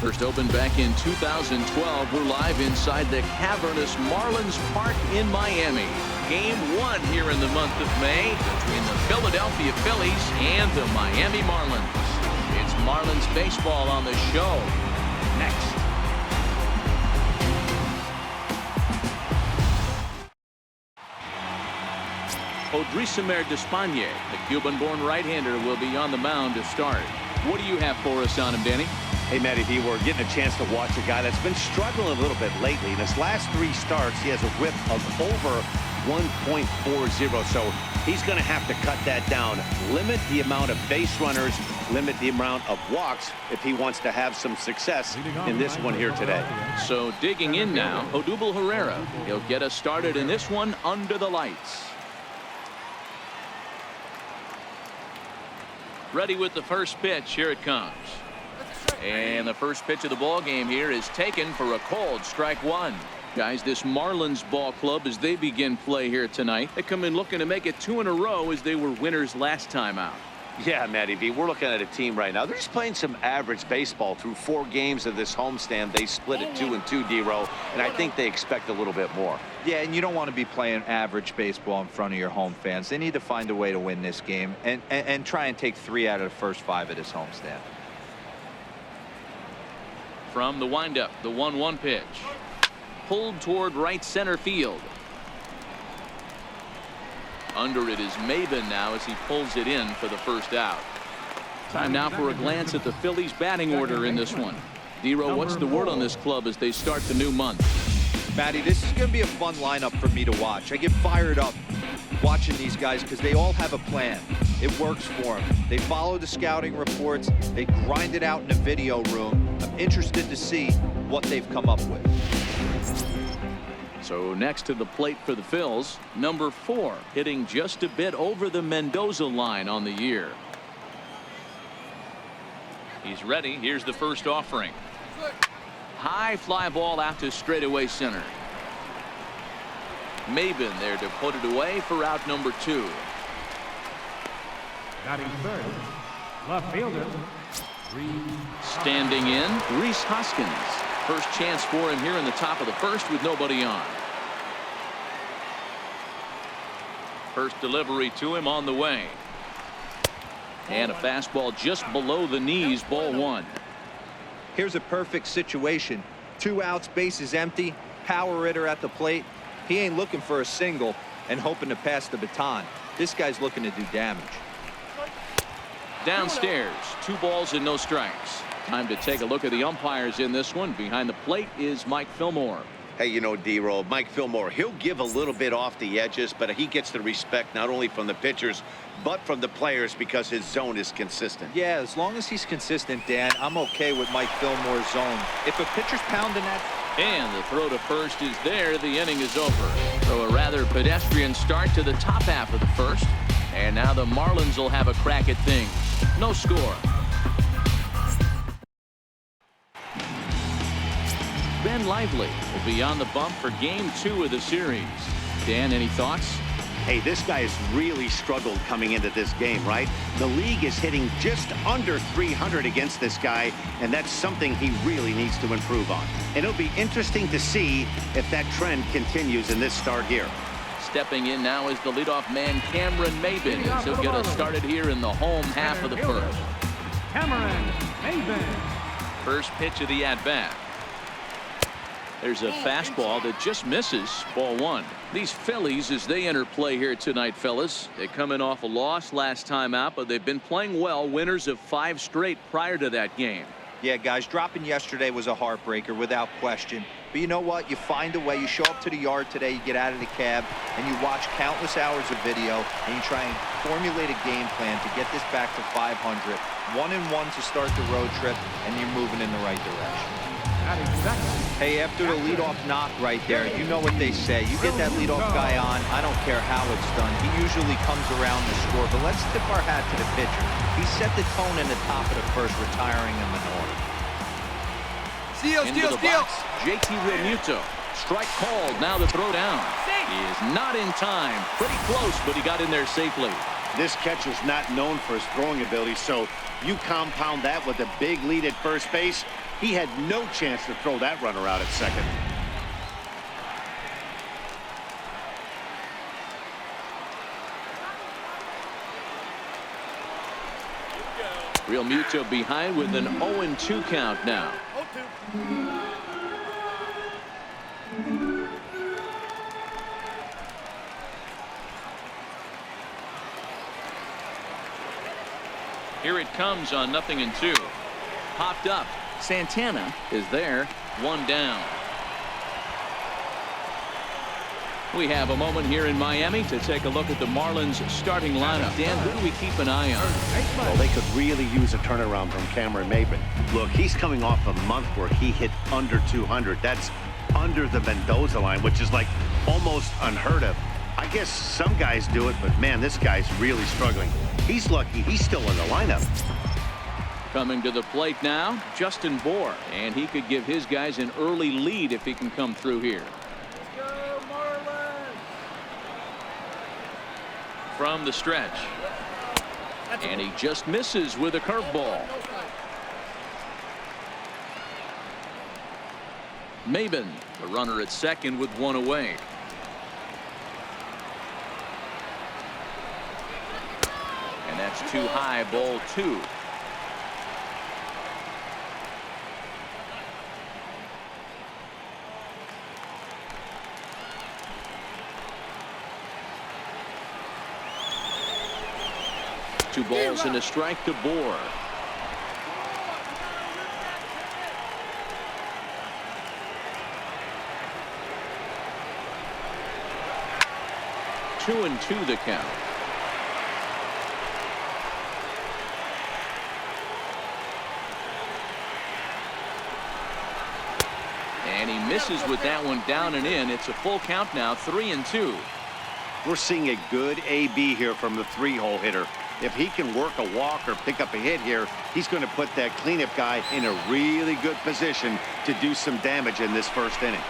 First opened back in 2012. We're live inside the cavernous Marlins Park in Miami. Game 1 here in the month of May between the Philadelphia Phillies and the Miami Marlins. It's Marlins baseball on the show. Next. Odrisamer Despaigne, the Cuban-born right-hander, will be on the mound to start. What do you have for us on him, Danny? Hey, Matty V, we're getting a chance to watch a guy that's been struggling a little bit lately. In his last 3 starts, he has a whip of over 1.40, so he's going to have to cut that down, limit the amount of base runners, limit the amount of walks if he wants to have some success in this one here today. So digging in now, Odubel Herrera. He'll get us started in this one under the lights. Ready with the first pitch. Here it comes. And the first pitch of the ball game here is taken for a cold strike 1. Guys, this Marlins ball club, as they begin play here tonight, they come in looking to make it 2 in a row as they were winners last time out. Yeah, Matty V, we're looking at a team right now. They're just playing some average baseball through 4 games of this homestand. They split it 2-2, D-Row, and I think they expect a little bit more. Yeah, and you don't want to be playing average baseball in front of your home fans. They need to find a way to win this game and try and take 3 out of the first 5 of this homestand. From the windup, the 1-1 pitch. Pulled toward right center field. Under it is Maben now as he pulls it in for the first out. Time now for a glance at the Phillies batting order in this one. D-Row, what's the word on this club as they start the new month? Matty, this is going to be a fun lineup for me to watch. I get fired up watching these guys because they all have a plan. It works for them. They follow the scouting reports. They grind it out in the video room. I'm interested to see what they've come up with. So next to the plate for the Phils, number 4, hitting just a bit over the Mendoza line on the year. He's ready. Here's the first offering. High fly ball out to straightaway center. Maben there to put it away for out number 2. Batting third, left fielder. Standing in, Rhys Hoskins. First chance for him here in the top of the first with nobody on. First delivery to him on the way. And a fastball just below the knees, ball 1. Here's a perfect situation. 2 outs, bases empty, power hitter at the plate. He ain't looking for a single and hoping to pass the baton. This guy's looking to do damage. Downstairs, 2 balls and no strikes. Time to take a look at the umpires in this one. Behind the plate is Mike Fillmore. Hey, you know, D-Roll, Mike Fillmore, he'll give a little bit off the edges, but he gets the respect not only from the pitchers, but from the players because his zone is consistent. Yeah, as long as he's consistent, Dan, I'm okay with Mike Fillmore's zone. If a pitcher's pounding that... And the throw to first is there. The inning is over. So a rather pedestrian start to the top half of the first. And now the Marlins will have a crack at things. No score. Ben Lively will be on the bump for game 2 of the series. Dan, any thoughts? Hey, this guy has really struggled coming into this game, right? The league is hitting just under 300 against this guy, and that's something he really needs to improve on. And it'll be interesting to see if that trend continues in this start here. Stepping in now is the leadoff man, Cameron Maben, as he'll get us started here in the home half of the first. Cameron Maben. First pitch of the at-bat. There's a fastball that just misses, ball 1. These Phillies, as they enter play here tonight, fellas, they come in off a loss last time out, but they've been playing well, winners of 5 straight prior to that game. Yeah, guys, dropping yesterday was a heartbreaker without question. But you know what? You find a way. You show up to the yard today, you get out of the cab, and you watch countless hours of video, and you try and formulate a game plan to get this back to 500. 1-1 to start the road trip, and you're moving in the right direction. Hey, after the leadoff knock right there, you know what they say. You get that leadoff guy on, I don't care how it's done. He usually comes around to score, but let's tip our hat to the pitcher. He set the tone in the top of the first, retiring him in order. Into the box, JT Realmuto. Strike called, now the throw down. He is not in time. Pretty close, but he got in there safely. This catcher's not known for his throwing ability, so you compound that with a big lead at first base. He had no chance to throw that runner out at second. Real Muto behind with an 0-2 count now. Here it comes on 0-2. Popped up. Santana is there. One down. We have a moment here in Miami to take a look at the Marlins starting lineup. Dan, who do we keep an eye on? Well, they could really use a turnaround from Cameron Maybin. Look, he's coming off a month where he hit under 200. That's under the Mendoza line, which is like almost unheard of. I guess some guys do it, but man, this guy's really struggling. He's lucky he's still in the lineup. Coming to the plate now, Justin Bour, and he could give his guys an early lead if he can come through here. From the stretch, and he just misses with a curveball. Maybin, the runner at second with one away. And that's too high, ball 2. Two balls and a strike to Bour. Two and two the count. And he misses with that one down and in. It's a full count now, 3-2. We're seeing a good AB here from the 3-hole hitter. If he can work a walk or pick up a hit here, he's going to put that cleanup guy in a really good position to do some damage in this first inning.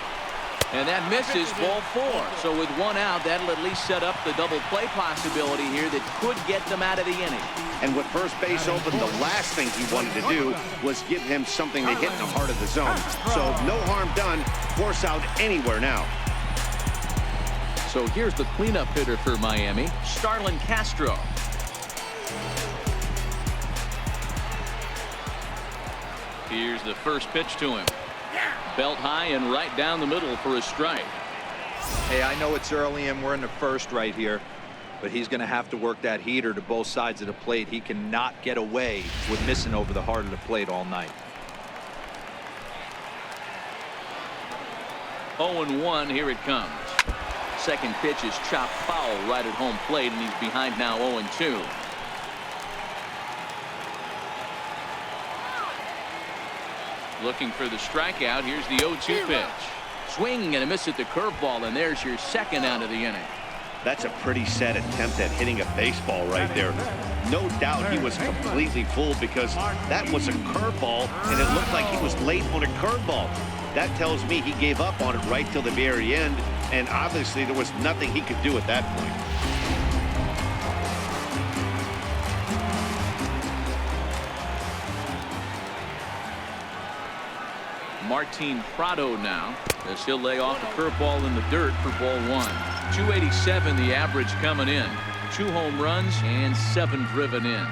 And that misses, ball 4. So with one out, that'll at least set up the double play possibility here that could get them out of the inning. And with first base open, the last thing he wanted to do was give him something to hit in the heart of the zone. So no harm done. Force out anywhere now. So here's the cleanup hitter for Miami, Starlin Castro. Here's the first pitch to him. Belt high and right down the middle for a strike. Hey, I know it's early and we're in the first right here, but he's going to have to work that heater to both sides of the plate. He cannot get away with missing over the heart of the plate all night. 0-1, here it comes. Second pitch is chopped foul right at home plate, and he's behind now 0-2. Looking for the strikeout. Here's the 0-2 pitch. Swing and a miss at the curveball, and there's your second out of the inning. That's a pretty sad attempt at hitting a baseball right there. No doubt he was completely fooled because that was a curveball, and it looked like he was late on a curveball. That tells me he gave up on it right till the very end, and obviously there was nothing he could do at that point. Martin Prado now, as he'll lay off a curveball in the dirt for ball 1. 287 the average coming in. 2 home runs and 7 driven in.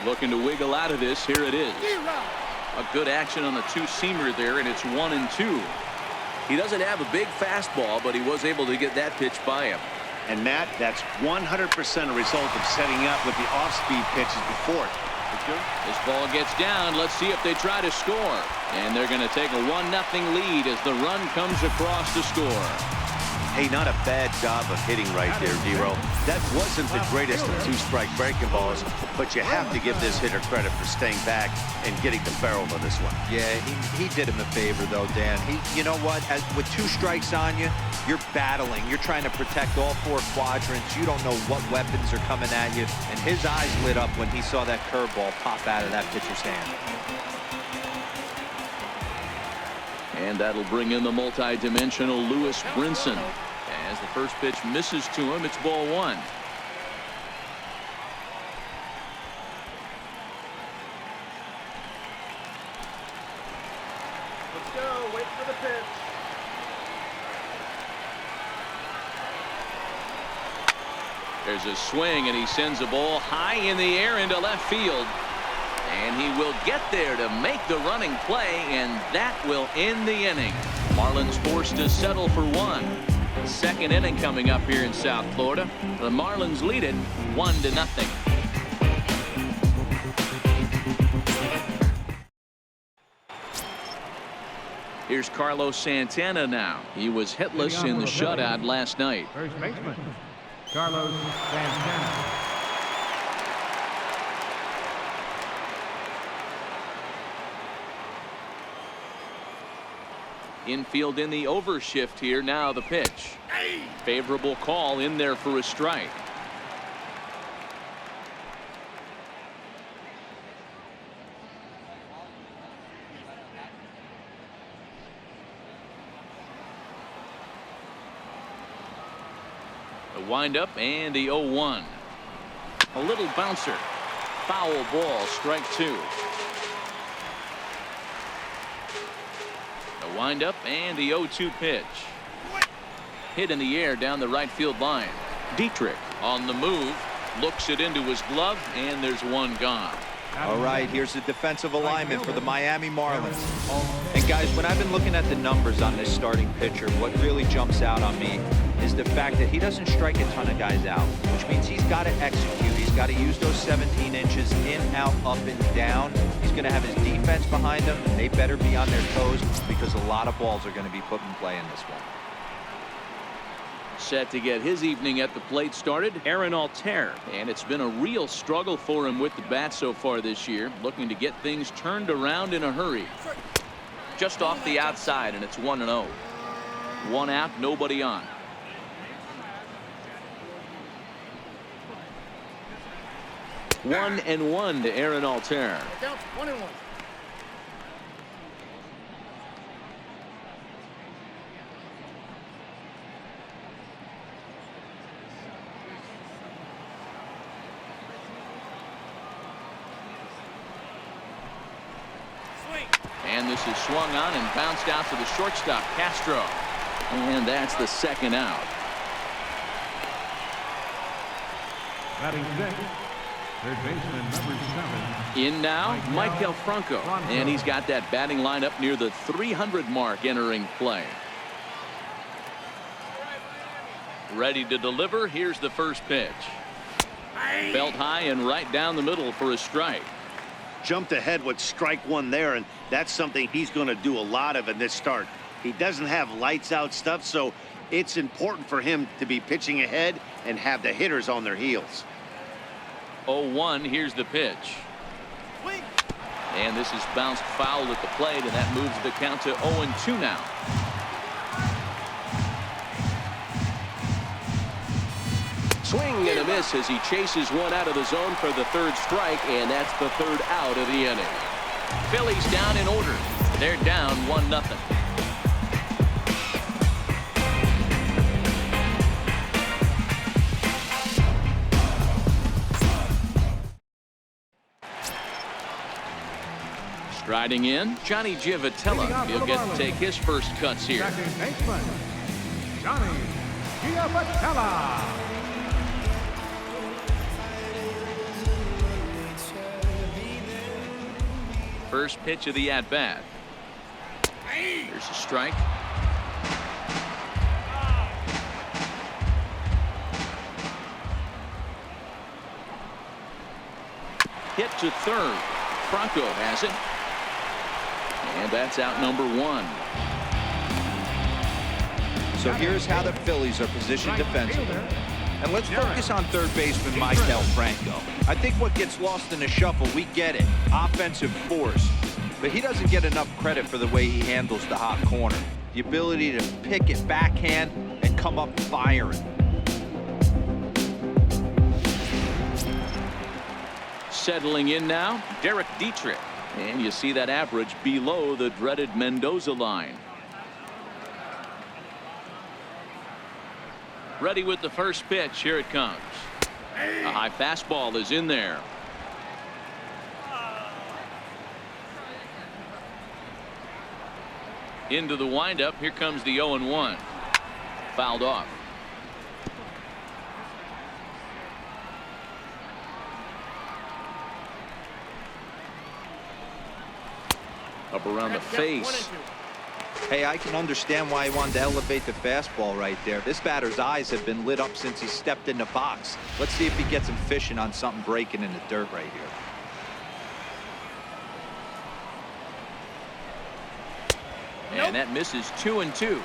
Looking to wiggle out of this. Here it is. A good action on the 2-seamer there, and it's 1-2. He doesn't have a big fastball, but he was able to get that pitch by him. And Matt, that's 100% a result of setting up with the off-speed pitches before it. This ball gets down. Let's see if they try to score. And they're going to take a 1-0 lead as the run comes across to score. Hey, not a bad job of hitting right there, D-Row. That wasn't the greatest of two-strike breaking balls, but you have to give this hitter credit for staying back and getting the barrel of this one. Yeah, he did him a favor, though, Dan. You know what? With 2 strikes on you, you're battling. You're trying to protect all 4 quadrants. You don't know what weapons are coming at you. And his eyes lit up when he saw that curveball pop out of that pitcher's hand. And that'll bring in the multi-dimensional Lewis Brinson. As the first pitch misses to him, it's ball 1. Let's go. Wait for the pitch. There's a swing, and he sends a ball high in the air into left field. And he will get there to make the running play, and that will end the inning. Marlins forced to settle for 1. Second inning coming up here in South Florida. The Marlins lead it 1-0. Here's Carlos Santana now. He was hitless in the shutout last night. First baseman, Carlos Santana. Infield in the overshift here. Now the pitch. Favorable call in there for a strike. The windup and the 0-1. A little bouncer. Foul ball, strike 2. The windup and the 0-2 pitch. Hit in the air down the right field line. Dietrich on the move. Looks it into his glove, and there's one gone. All right, here's the defensive alignment for the Miami Marlins. And guys, when I've been looking at the numbers on this starting pitcher, what really jumps out on me is the fact that he doesn't strike a ton of guys out, which means he's got to execute. He's got to use those 17 inches in, out, up, and down. He's going to have his defense behind him. They better be on their toes because a lot of balls are going to be put in play in this one. Set to get his evening at the plate started, Aaron Altair. And it's been a real struggle for him with the bat so far this year, looking to get things turned around in a hurry. Just off the outside, and it's 1-0. 1 out, nobody on. One and 1 to Aaron Altair. 1-1. And this is swung on and bounced out to the shortstop, Castro. And that's the second out. Batting sixth, third baseman number 7. In now, Maikel Franco. And he's got that batting lineup near the 300 mark entering play. Ready to deliver. Here's the first pitch. Belt high and right down the middle for a strike. Jumped ahead with strike 1 there, and that's something he's going to do a lot of in this start. He doesn't have lights out stuff, so it's important for him to be pitching ahead and have the hitters on their heels. 0-1, here's the pitch. And this is bounced foul at the plate, and that moves the count to 0-2 now. Swing and a miss as he chases one out of the zone for the third strike, and that's the third out of the inning. Phillies down in order. They're down 1-0. Striding in, Johnny Giavotella. He'll get to take his first cuts here. Second baseman, Johnny Giavotella. First pitch of the at-bat. Here's a strike. Hit to third. Franco has it. And that's out number 1. So here's how the Phillies are positioned defensively. And let's focus on third baseman Maikel Franco. I think what gets lost in the shuffle, we get it, offensive force. But he doesn't get enough credit for the way he handles the hot corner. The ability to pick it backhand and come up firing. Settling in now, Derek Dietrich. And you see that average below the dreaded Mendoza line. Ready with the first pitch. Here it comes. A high fastball is in there. Into the windup. Here comes the 0-1. Fouled off. Up around the face. Hey, I can understand why he wanted to elevate the fastball right there. This batter's eyes have been lit up since he stepped in the box. Let's see if he gets him fishing on something breaking in the dirt right here. And that misses 2-2.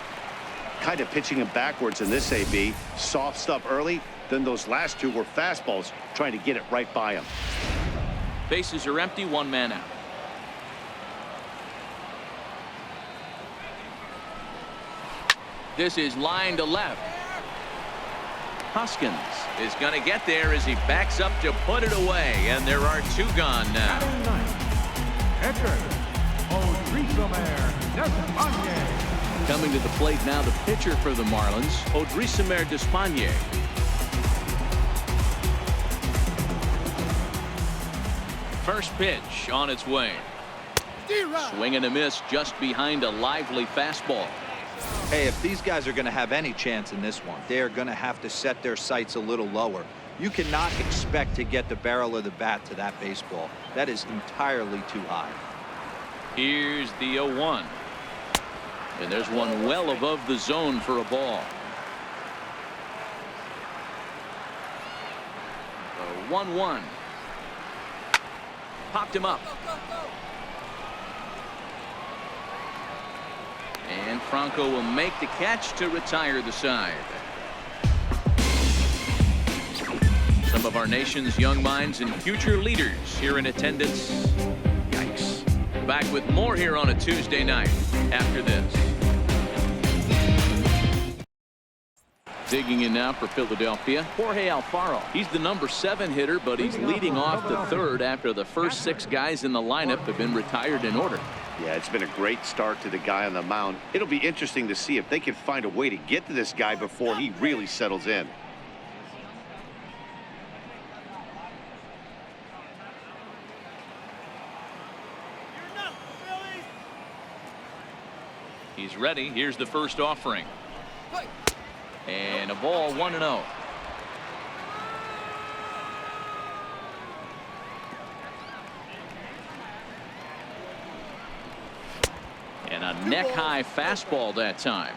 Kind of pitching him backwards in this AB. Soft stuff early, then those last two were fastballs, trying to get it right by him. Bases are empty, one man out. This is line to left. Hoskins is going to get there as he backs up to put it away, and there are two gone now. Coming to the plate now, the pitcher for the Marlins, Odrisamer Despaigne. First pitch on its way. Swing and a miss just behind a lively fastball. Hey, if these guys are going to have any chance in this one, they are going to have to set their sights a little lower. You cannot expect to get the barrel of the bat to that baseball. That is entirely too high. Here's the 0-1. And there's one well above the zone for a ball. 1-1. Popped him up. And Franco will make the catch to retire the side. Some of our nation's young minds and future leaders here in attendance. Yikes. Back with more here on a Tuesday night after this. Digging in now for Philadelphia, Jorge Alfaro. He's the number 7 hitter, but he's leading off the third after the first 6 guys in the lineup have been retired in order. Yeah, it's been a great start to the guy on the mound. It'll be interesting to see if they can find a way to get to this guy before he really settles in. He's ready. Here's the first offering. And a ball, 1-0. And a neck-high fastball that time.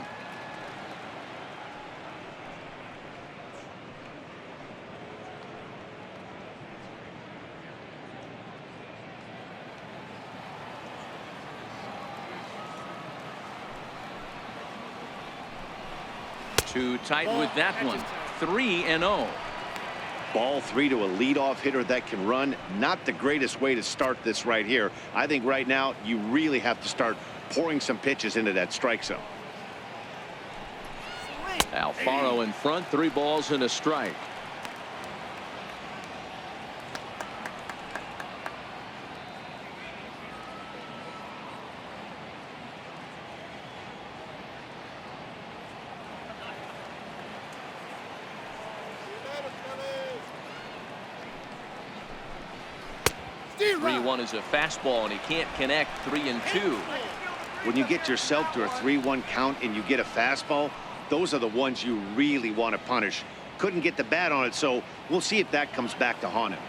Too tight with that one. 3-0. Ball 3 to a leadoff hitter that can run. Not the greatest way to start this right here. I think right now you really have to start pouring some pitches into that strike zone. Alfaro in front, 3 balls and a strike. One is a fastball, and he can't connect. 3-2. When you get yourself to a 3-1 count and you get a fastball, those are the ones you really want to punish. Couldn't get the bat on it, so we'll see if that comes back to haunt him.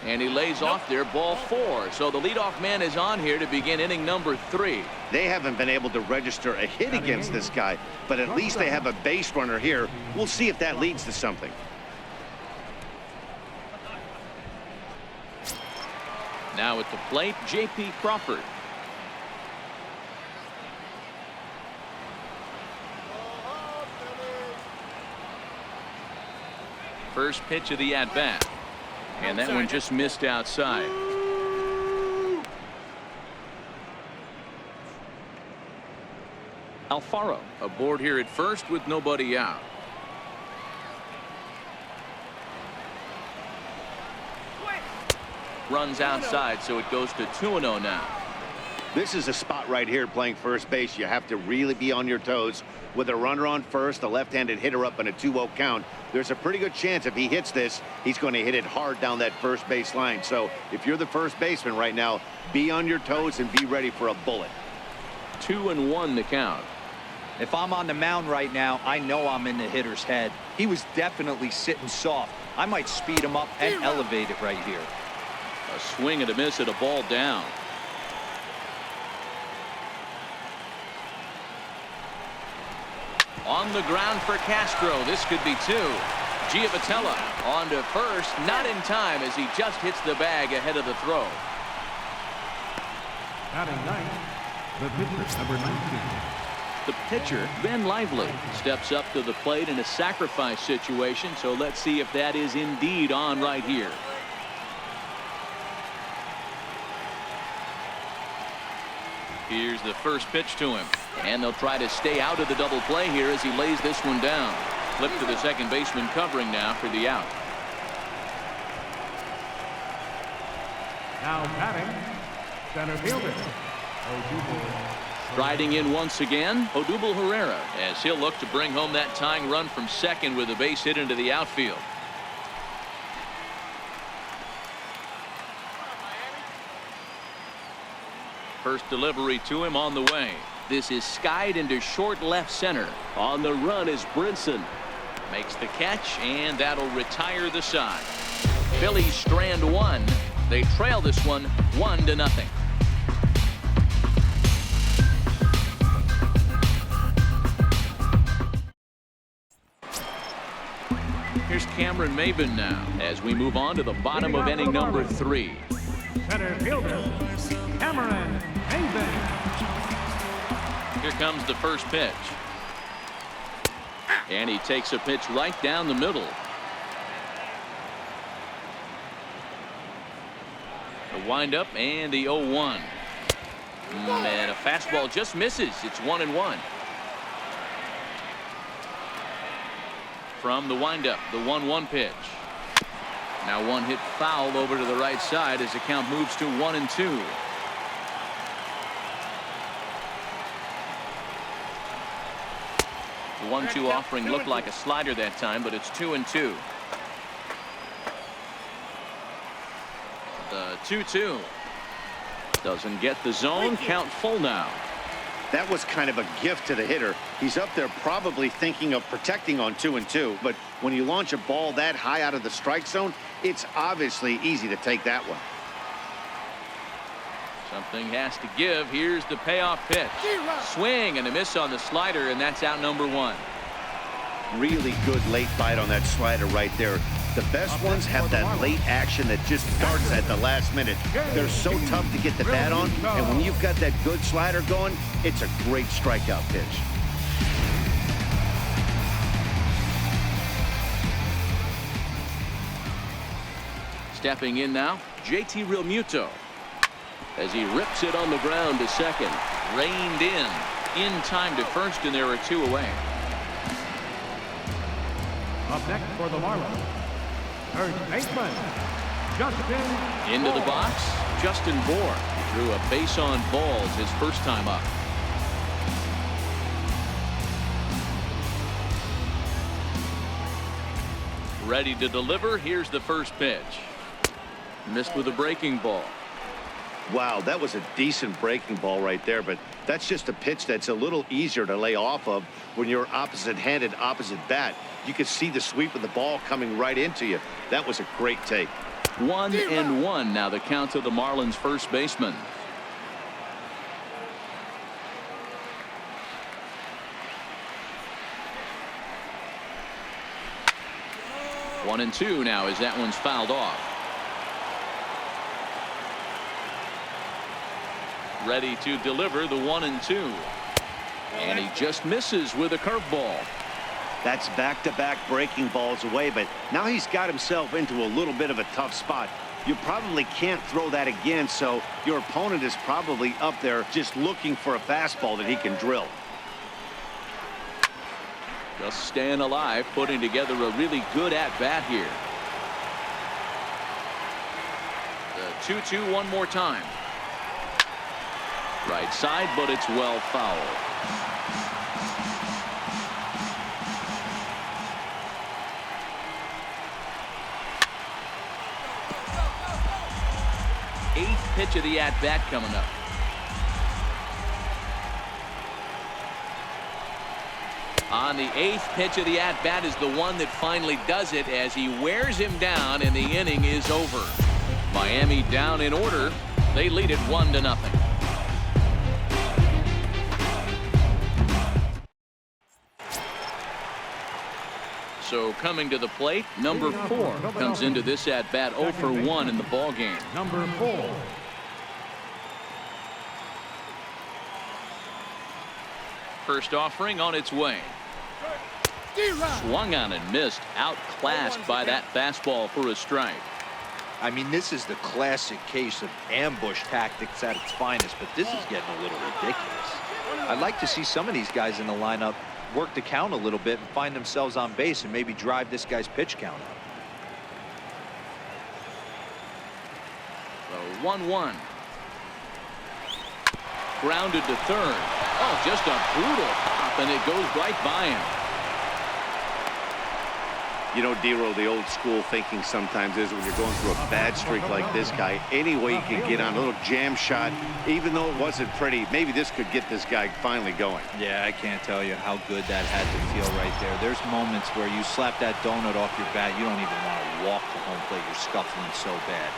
And he lays off there, ball 4. So the leadoff man is on here to begin inning number 3. They haven't been able to register a hit against this guy, but at least they have a base runner here. We'll see if that leads to something. Now at the plate, J.P. Crawford. First pitch of the at-bat. And that one just missed outside. Alfaro aboard here at first with nobody out. Runs outside, so it goes to 2-0 now. This is a spot right here playing first base. You have to really be on your toes. With a runner on first, a left-handed hitter up in a 2-0 count, there's a pretty good chance if he hits this, he's going to hit it hard down that first base line. So if you're the first baseman right now, be on your toes and be ready for a bullet. 2-1 the count. If I'm on the mound right now, I know I'm in the hitter's head. He was definitely sitting soft. I might speed him up and elevate it right here. A swing and a miss at a ball down. On the ground for Castro. This could be two. Giavotella on to first. Not in time as he just hits the bag ahead of the throw. Batting ninth, the pitcher, number 19. The pitcher, Ben Lively, steps up to the plate in a sacrifice situation. So let's see if that is indeed on right here. Here's the first pitch to him. And they'll try to stay out of the double play here as he lays this one down. Flip to the second baseman covering now for the out. Now batting, center fielder, Odubel. Riding in once again, Odubel Herrera, as he'll look to bring home that tying run from second with a base hit into the outfield. First delivery to him on the way. This is skied into short left center. On the run is Brinson. Makes the catch, and that'll retire the side. Phillies strand one. They trail this one 1-0. Here's Cameron Maybin now as we move on to the bottom of inning number 3. Center fielder, Cameron Maybin. Here comes the first pitch. And he takes a pitch right down the middle. The windup and the 0-1. And a fastball just misses. It's 1-1. From the windup, the 1-1 pitch. Now one hit foul over to the right side as the count moves to 1-2. The 1-2 offering looked like a slider that time, but it's 2-2. The 2-2 doesn't get the zone. Count full now. That was kind of a gift to the hitter. He's up there probably thinking of protecting on 2-2, but when you launch a ball that high out of the strike zone, it's obviously easy to take that one. Something has to give. Here's the payoff pitch. Swing and a miss on the slider, and that's out number 1. Really good late bite on that slider right there. The best ones have that late action that just starts at the last minute. They're so tough to get the bat on, and when you've got that good slider going, it's a great strikeout pitch. Stepping in now, JT Realmuto, as he rips it on the ground to second. Reined in time to first, and there are 2 away. Up next for the Marlins, first baseman, Justin Into the Moore. box, Justin Moore drew a base on balls his first time up. Ready to deliver. Here's the first pitch. Missed with a breaking ball. Wow, that was a decent breaking ball right there, but that's just a pitch that's a little easier to lay off of when you're opposite-handed, opposite bat. You could see the sweep of the ball coming right into you. That was a great take. 1-1 now the count to the Marlins first baseman. One and 2 now as that one's fouled off. Ready to deliver the 1-2. And he just misses with a curveball. That's back-to-back breaking balls away, but now he's got himself into a little bit of a tough spot. You probably can't throw that again, so your opponent is probably up there just looking for a fastball that he can drill. Just staying alive, putting together a really good at-bat here. The 2-2 one more time. Right side, but it's well fouled. Eighth pitch of the at-bat coming up. On the eighth pitch of the at-bat is the one that finally does it as he wears him down and the inning is over. Miami down in order. They lead it 1-0. So coming to the plate, number 4 comes into this at-bat 0 for 1 in the ball game. Number 4. First offering on its way. Swung on and missed. Outclassed by that fastball for a strike. I mean, this is the classic case of ambush tactics at its finest, but this is getting a little ridiculous. I'd like to see some of these guys in the lineup work the count a little bit and find themselves on base and maybe drive this guy's pitch count up. So 1-1. Grounded to third. Oh, just a brutal pop, and it goes right by him. You know, Dero, the old school thinking sometimes is when you're going through a bad streak like this guy, any way you can get on a little jam shot, even though it wasn't pretty, maybe this could get this guy finally going. Yeah, I can't tell you how good that had to feel right there. There's moments where you slap that donut off your bat, you don't even want to walk to home plate. You're scuffling so bad.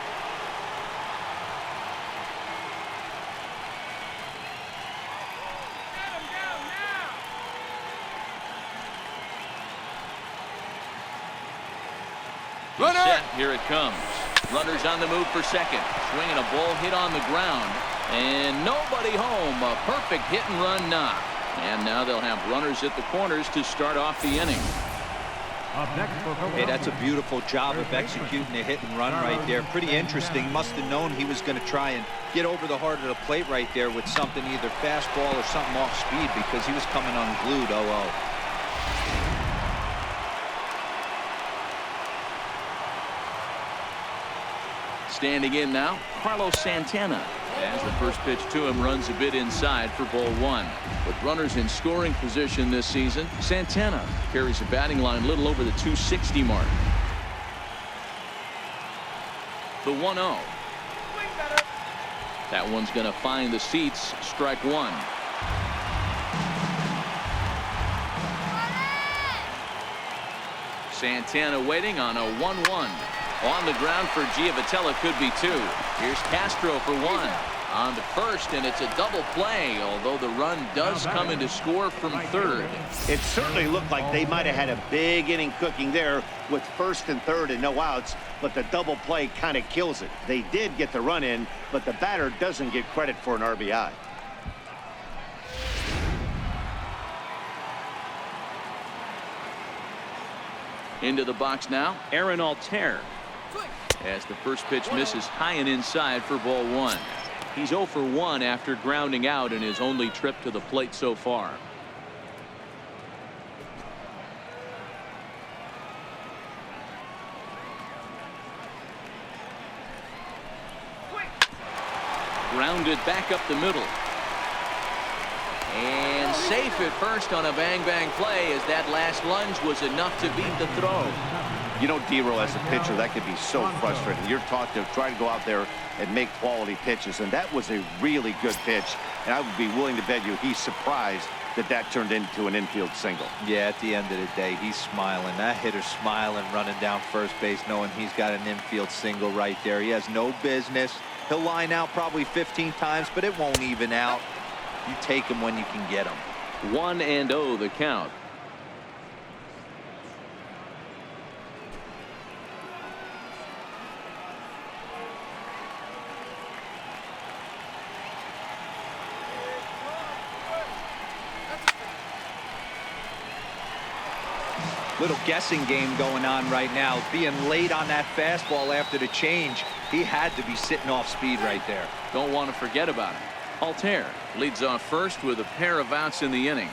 Set. Here it comes. Runners on the move for second. Swinging a ball hit on the ground. And nobody home. A perfect hit and run knock. And now they'll have runners at the corners to start off the inning. Hey, that's a beautiful job of executing a hit and run right there. Pretty interesting. Must have known he was going to try and get over the heart of the plate right there with something, either fastball or something off speed, because he was coming unglued. 0-0. Standing in now, Carlos Santana. As the first pitch to him runs a bit inside for ball 1. With runners in scoring position this season, Santana carries a batting line a little over the 260 mark. The 1-0. That one's going to find the seats. Strike 1. Santana waiting on a 1-1. On the ground for Giavotella, could be 2. Here's Castro for 1 on the first, and it's a double play, although the run does come in to score from third. It certainly looked like they might have had a big inning cooking there with first and third and no outs, but the double play kind of kills it. They did get the run in, but the batter doesn't get credit for an RBI. Into the box now, Aaron Altair. As the first pitch misses high and inside for ball 1. He's 0 for 1 after grounding out in his only trip to the plate so far. Grounded back up the middle. And safe at first on a bang-bang play, as that last lunge was enough to beat the throw. You know, Dero, as a pitcher, that could be so frustrating. You're taught to try to go out there and make quality pitches, and that was a really good pitch. And I would be willing to bet you he's surprised that that turned into an infield single. Yeah, at the end of the day, he's smiling. That hitter's smiling, running down first base, knowing he's got an infield single right there. He has no business. He'll line out probably 15 times, but it won't even out. You take him when you can get him. 1-0 the count. little guessing game going on right now. Being late on that fastball after the change, he had to be sitting off speed right there. Don't want to forget about it. Altair leads off first with a pair of outs in the inning.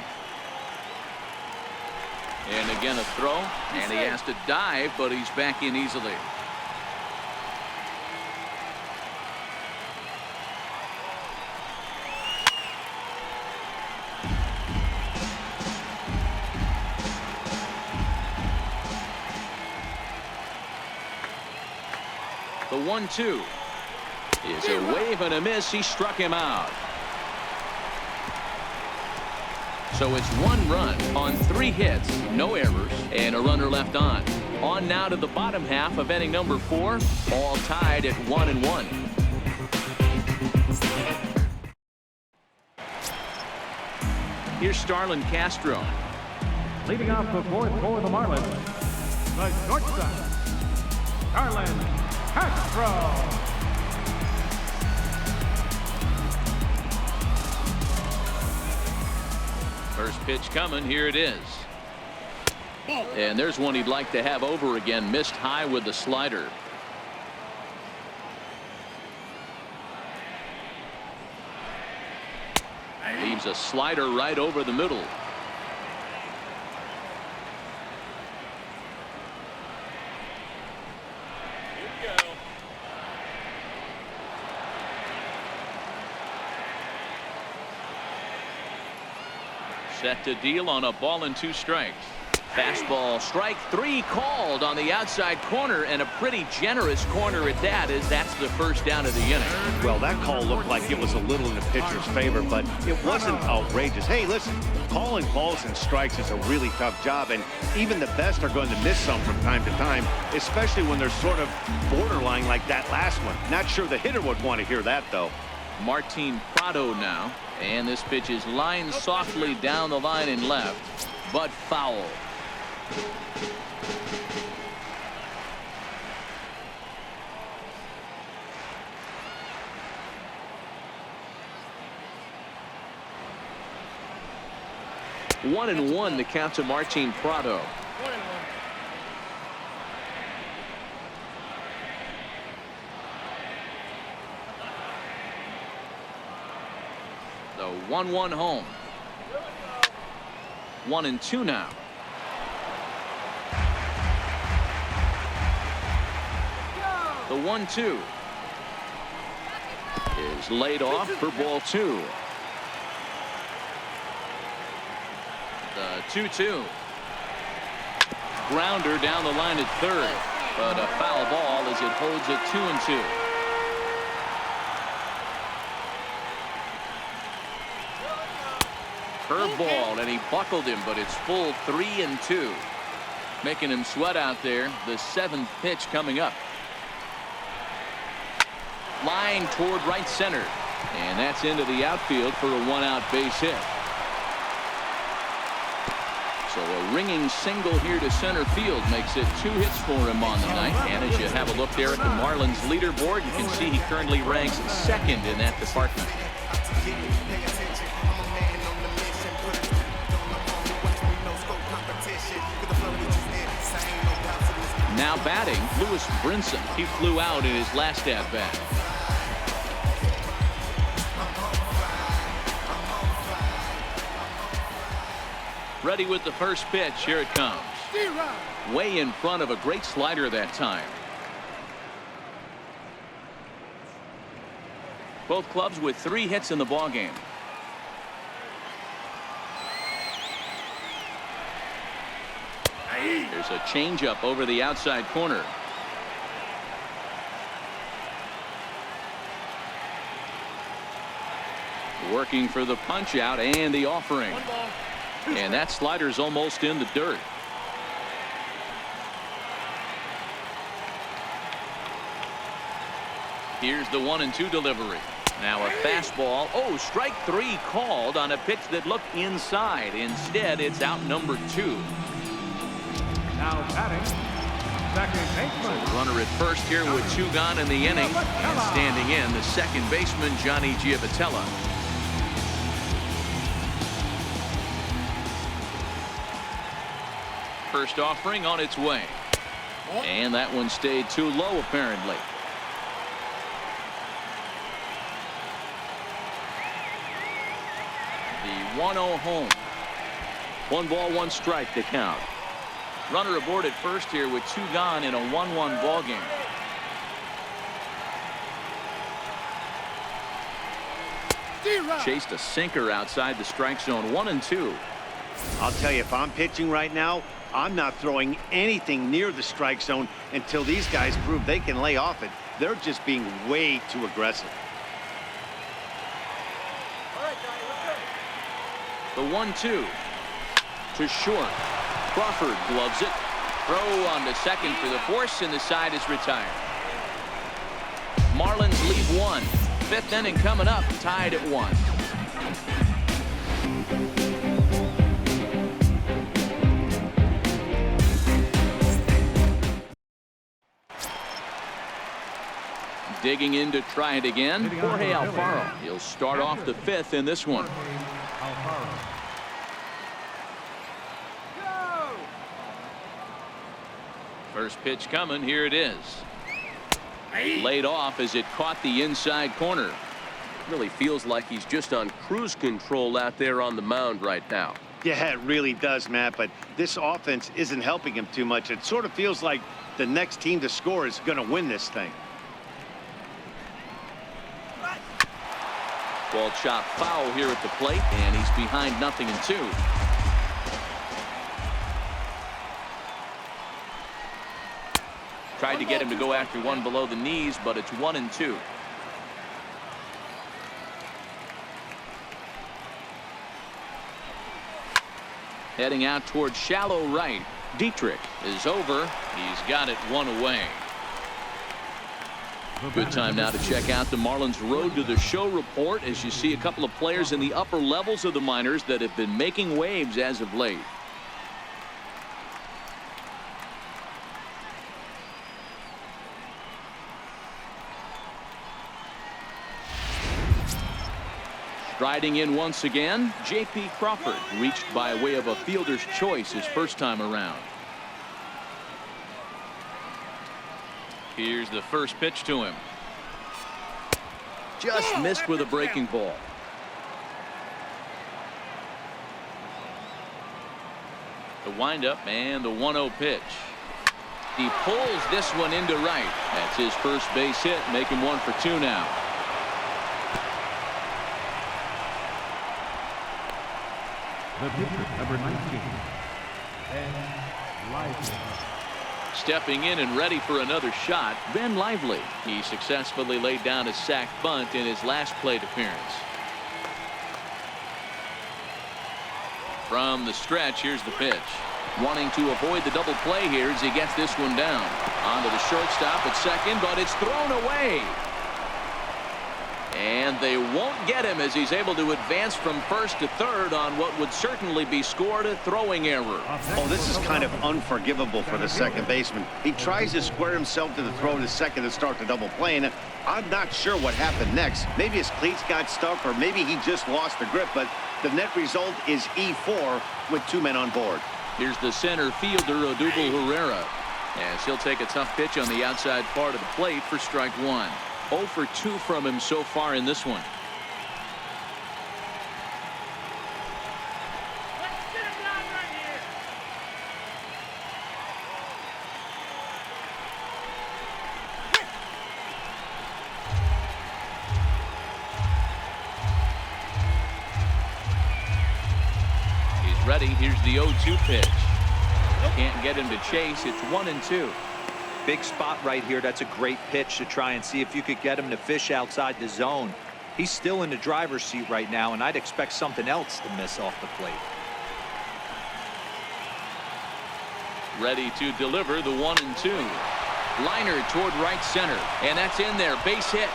And again a throw, and he has to dive, but he's back in easily. The 1-2 is a wave and a miss. He struck him out. So it's 1 run on 3 hits, no errors, and a runner left on. On now to the bottom half of inning number 4, all tied at 1-1. Here's Starlin Castro. Leading off the 4th for the Marlins, the shortstop, Starlin Castro. First pitch coming. Here it is. And there's one he'd like to have over again. Missed high with the slider. Leaves a slider right over the middle. Set to deal on a ball and 2 strikes. Fastball strike 3 called on the outside corner, and a pretty generous corner at that, as that's the first down of the inning. Well, that call looked like it was a little in the pitcher's favor, but it wasn't outrageous. Hey, listen, calling balls and strikes is a really tough job, and even the best are going to miss some from time to time, especially when they're sort of borderline like that last one. Not sure the hitter would want to hear that, though. Martin Prado now, and this pitch is lined softly down the line and left, but foul. One and one the count to Martin Prado. 1-1. The 1-1 home. 1-2 now. The 1-2 is laid off for ball 2. The 2-2. Grounder down the line at third, but a foul ball as it holds at 2-2. Curveball, and he buckled him, but it's full 3-2. Making him sweat out there. The 7th pitch coming up. Line toward right center, and that's into the outfield for a 1-out base hit. So a ringing single here to center field makes it 2 hits for him on the night. And as you have a look there at the Marlins leaderboard, you can see he currently ranks 2nd in that department. Now batting, Lewis Brinson. He flew out in his last at-bat. Ready with the first pitch. Here it comes. Way in front of a great slider that time. Both clubs with 3 hits in the ballgame. There's a changeup over the outside corner. Working for the punch out and the offering. And that slider's almost in the dirt. Here's the 1-2 delivery. Now a fastball. Oh, strike 3 called on a pitch that looked inside. Instead, it's out number 2. Now batting, second baseman. So the runner at first here with 2 gone in the inning. And standing in, the second baseman, Johnny Giavotella. First offering on its way. And that one stayed too low, apparently. The 1-0 home. 1 ball, 1 strike to count. Runner aboard at first here with 2 gone in a 1-1 ball game. Chased a sinker outside the strike zone. 1-2. I'll tell you, if I'm pitching right now, I'm not throwing anything near the strike zone until these guys prove they can lay off it. They're just being way too aggressive. The 1-2 to short. Crawford gloves it. Throw on to second for the force, and the side is retired. Marlins lead 1. 5th inning coming up, tied at 1. Digging in to try it again, Jorge Alfaro. He'll start off the 5th in this one. First pitch coming. Here it is. Laid off as it caught the inside corner. Really feels like he's just on cruise control out there on the mound right now. Yeah, it really does, Matt, but this offense isn't helping him too much. It sort of feels like the next team to score is going to win this thing. Ball chopped foul here at the plate, and he's behind 0-2. Tried to get him to go after one below the knees, but it's 1-2. Heading out towards shallow right. Dietrich is over. He's got it 1 away. Good time now to check out the Marlins Road to the Show report as you see a couple of players in the upper levels of the minors that have been making waves as of late. Striding in once again, J.P. Crawford reached by way of a fielder's choice his first time around. Here's the first pitch to him. Just missed with a breaking ball. The windup and the 1-0 pitch. He pulls this one into right. That's his first base hit, making 1 for 2 now. The pitcher, number 19, Ben Lively. Stepping in and ready for another shot, Ben Lively. He successfully laid down a sac bunt in his last plate appearance. From the stretch, here's the pitch. Wanting to avoid the double play here as he gets this one down. Onto the shortstop at second, but it's thrown away. And they won't get him as he's able to advance from first to third on what would certainly be scored a throwing error. Oh, this is kind of unforgivable for the second baseman. He tries to square himself to the throw to second to start the double play, and I'm not sure what happened next. Maybe his cleats got stuck, or maybe he just lost the grip, but the net result is E4 with 2 men on board. Here's the center fielder, Odubel Herrera, as he'll take a tough pitch on the outside part of the plate for strike 1. 0 for 2 from him so far in this one. He's ready. Here's the 0-2 pitch. Can't get him to chase. It's 1-2. Big spot right here. That's a great pitch to try and see if you could get him to fish outside the zone. He's still in the driver's seat right now, and I'd expect something else to miss off the plate. Ready to deliver the 1-2. Liner toward right center, and that's in there. Base hit.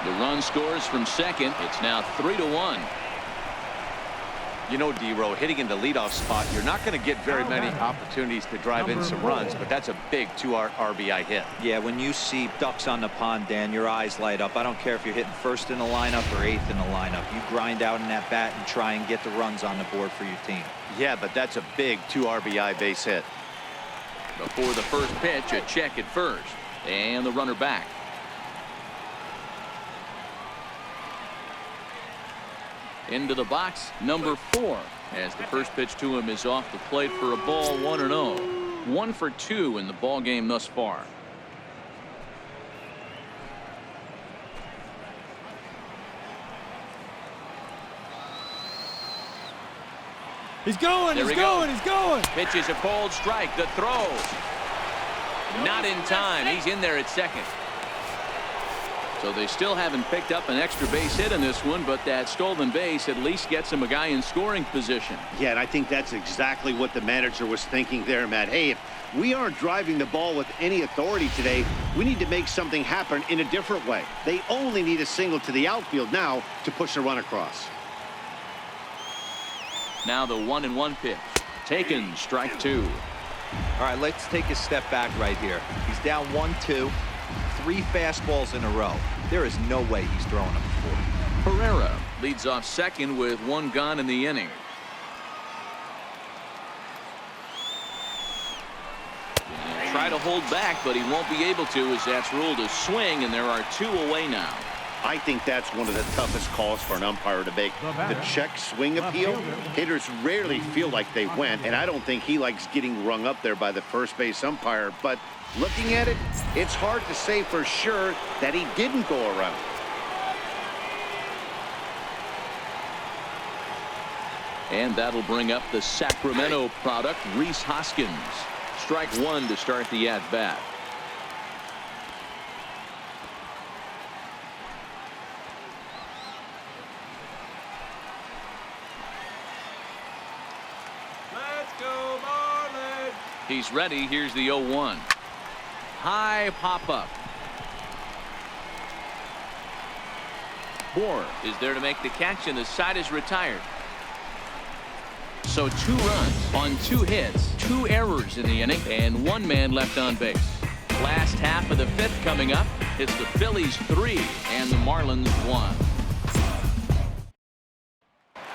The run scores from second. It's now 3-1. You know, D-Row, hitting in the leadoff spot, you're not going to get very many opportunities to drive in some runs, but that's a big 2 RBI hit. Yeah, when you see ducks on the pond, Dan, your eyes light up. I don't care if you're hitting first in the lineup or eighth in the lineup. You grind out in that bat and try and get the runs on the board for your team. Yeah, but that's a big 2 RBI base hit. Before the first pitch, a check at first. And the runner back. Into the box, number 4, as the first pitch to him is off the plate for a ball, 1-0. 1 for 2 in the ball game thus far. He's going, There he's he goes. going, he's going. Pitches a cold strike. The throw. Not in time. He's in there at second. So they still haven't picked up an extra base hit in this one, but that stolen base at least gets him a guy in scoring position. Yeah, and I think that's exactly what the manager was thinking there, Matt. Hey, if we aren't driving the ball with any authority today, we need to make something happen in a different way. They only need a single to the outfield now to push a run across. Now the 1-1 pitch. Taken, strike 2. All right, let's take a step back right here. He's down 1-2, 3 fastballs in a row. There is no way he's throwing them before. Herrera leads off second with 1 gone in the inning. Try to hold back, but he won't be able to, as that's ruled a swing, and there are 2 away now. I think that's one of the toughest calls for an umpire to make. The check swing appeal. Hitters rarely feel like they went, and I don't think he likes getting rung up there by the first base umpire. But looking at it, it's hard to say for sure that he didn't go around. And that'll bring up the Sacramento product, Rhys Hoskins. Strike 1 to start the at-bat. Let's go, Marlins! He's ready. Here's the 0-1. High pop-up. Bohr is there to make the catch, and the side is retired. So 2 runs on 2 hits, 2 errors in the inning, and 1 man left on base. Last half of the 5th coming up. It's the Phillies 3 and the Marlins 1.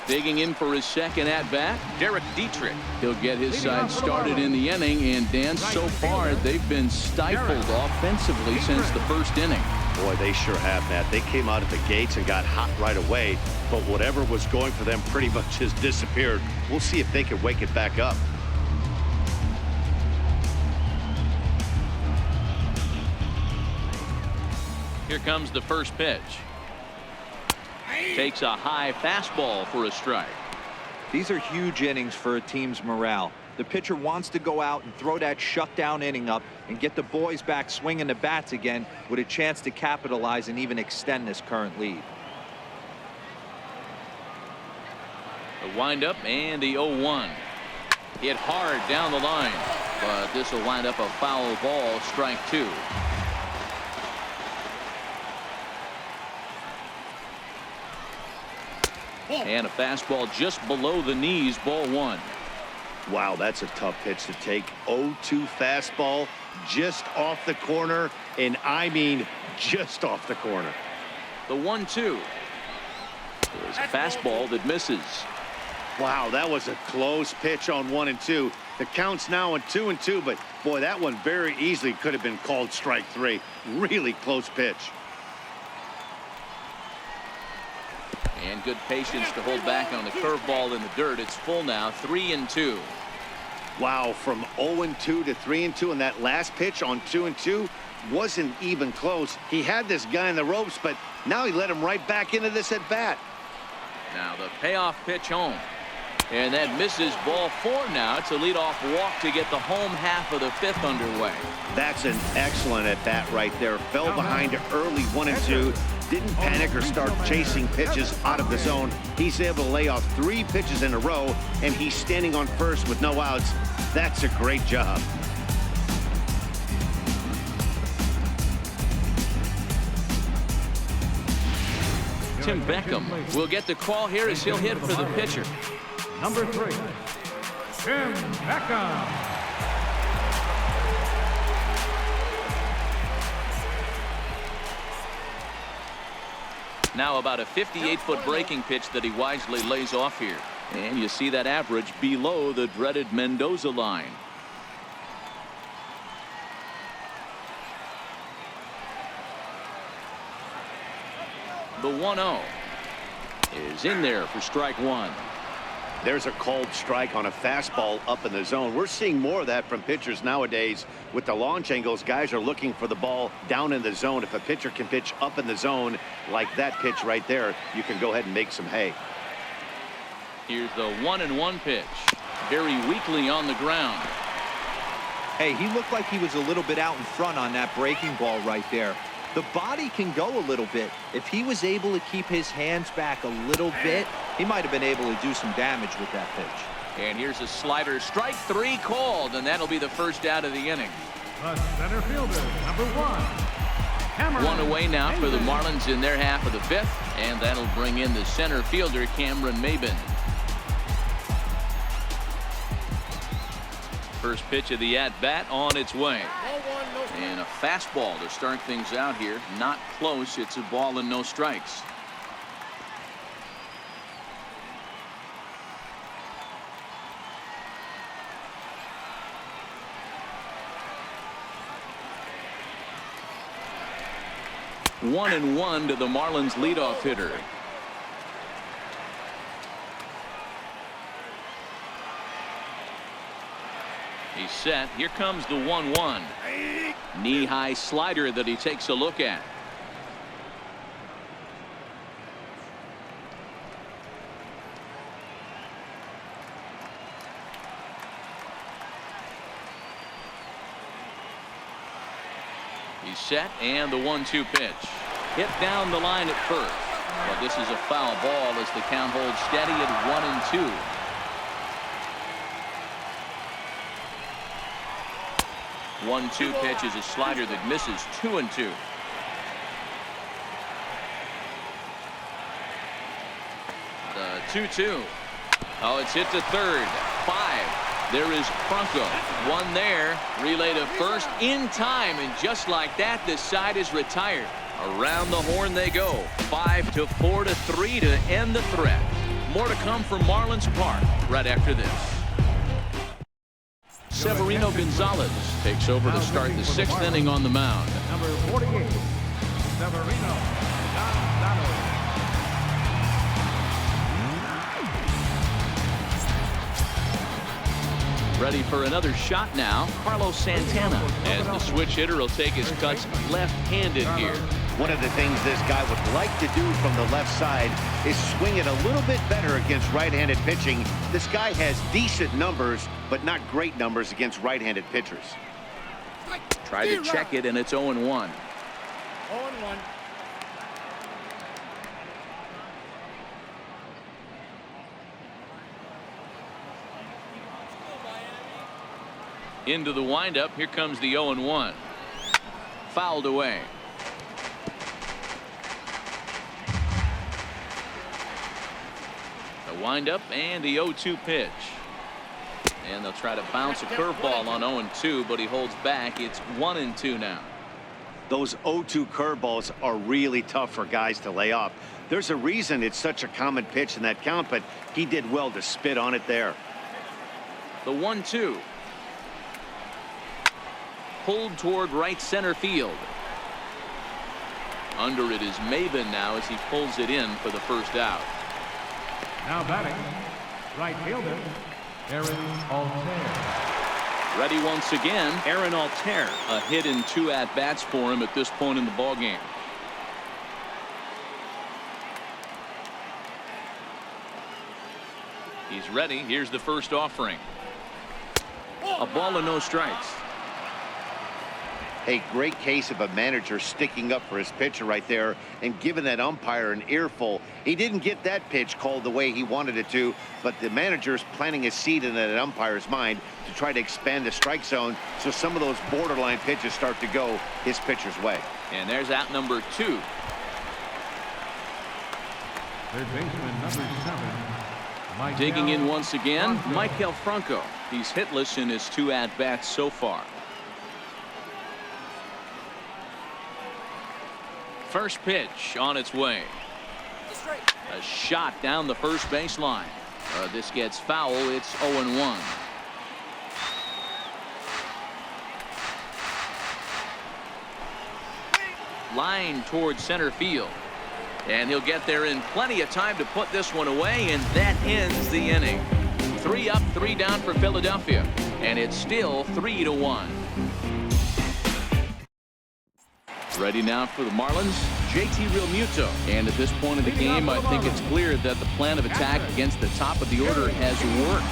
Digging in for his second at-bat, Derek Dietrich. He'll get his side started in the inning, and Dan, so far they've been stifled offensively since the first inning. Boy, they sure have, Matt. They came out of the gates and got hot right away, but whatever was going for them pretty much has disappeared. We'll see if they can wake it back up. Here comes the first pitch. Takes a high fastball for a strike. These are huge innings for a team's morale. The pitcher wants to go out and throw that shutdown inning up and get the boys back swinging the bats again with a chance to capitalize and even extend this current lead. The windup and the 0-1. Hit hard down the line, but this will wind up a foul ball, strike 2. And a fastball just below the knees, ball 1. Wow, that's a tough pitch to take. 0-2 fastball just off the corner, and I mean just off the corner. The 1-2. There's a fastball that misses. Wow, that was a close pitch on 1 and 2. The count's now on 2 and 2, but boy, that one very easily could have been called strike 3. Really close pitch. And good patience to hold back on the curveball in the dirt. It's full now, 3-2. Wow, from 0-2 to 3-2, and that last pitch on 2-2 wasn't even close. He had this guy in the ropes, but now he let him right back into this at bat. Now the payoff pitch home. And that misses, ball 4 now. It's a leadoff walk to get the home half of the 5th underway. That's an excellent at bat right there. Fell behind early 1 and 2. Didn't panic or start chasing pitches out of the zone. He's able to lay off 3 pitches in a row, and he's standing on first with no outs. That's a great job. Tim Beckham will get the call here as he'll hit for the pitcher. Number 3, Jim Beckham. Now about a 58-foot breaking pitch that he wisely lays off here. And you see that average below the dreaded Mendoza line. The 1-0 is in there for strike one. There's a called strike on a fastball up in the zone. We're seeing more of that from pitchers nowadays. With the launch angles, guys are looking for the ball down in the zone. If a pitcher can pitch up in the zone like that pitch right there, you can go ahead and make some hay. Here's the 1-1 pitch. Very weakly on the ground. Hey, he looked like he was a little bit out in front on that breaking ball right there. The body can go a little bit. If he was able to keep his hands back a little bit, he might have been able to do some damage with that pitch. And here's a slider. Strike three called, and that'll be the first out of the inning. The center fielder, number 1, Cameron. One away now for the Marlins in their half of the fifth, and that'll bring in the center fielder, Cameron Maben. First pitch of the at-bat on its way. And a fastball to start things out here. Not close. It's a ball and no strikes. One and one to the Marlins leadoff hitter. He's set. Here comes the 1-1. Knee-high slider that he takes a look at. He's set, and the 1-2 pitch. Hit down the line at first. But this is a foul ball as the count holds steady at 1-2. 1-2 pitch is a slider that misses. 2-2. The 2-2. Oh, it's hit to third. 5. There is Franco. One there. Relay to first in time, and just like that, this side is retired. Around the horn they go. 5-4 to 3 to end the threat. More to come from Marlins Park right after this. Severino Gonzalez takes over to start the sixth inning on the mound. Number 48, Severino Gonzalez. Ready for another shot now, Carlos Santana, as the switch hitter will take his cuts left-handed here. One of the things this guy would like to do from the left side is swing it a little bit better against right-handed pitching. This guy has decent numbers, but not great numbers against right-handed pitchers. Tried to check it, and it's 0-1. 0-1. Into the windup. Here comes the 0-1. Fouled away. The windup and the 0-2 pitch. And they'll try to bounce a curveball on 0-2, but he holds back. It's 1-2 now. Those 0-2 curveballs are really tough for guys to lay off. There's a reason it's such a common pitch in that count, but he did well to spit on it there. The 1-2. Pulled toward right center field. Under it is Maben now as he pulls it in for the first out. Now batting, right fielder, Aaron Altair. Ready once again, Aaron Altair. A hit in 2 at-bats for him at this point in the ballgame. He's ready. Here's the first offering. A ball and no strikes. A great case of a manager sticking up for his pitcher right there and giving that umpire an earful. He didn't get that pitch called the way he wanted it to, but the manager's planting a seed in that umpire's mind to try to expand the strike zone so some of those borderline pitches start to go his pitcher's way. And there's out number 2. Third baseman, number 7, Digging in once again, Maikel Franco. He's hitless in his 2 at-bats so far. First pitch on its way. A shot down the first baseline. This gets foul. It's 0-1. Line towards center field. And he'll get there in plenty of time to put this one away, and that ends the inning. 3 up, 3 down for Philadelphia, and it's still 3-1. Ready now for the Marlins, JT Realmuto. And at this point of the game, I think it's clear that the plan of attack against the top of the order has worked.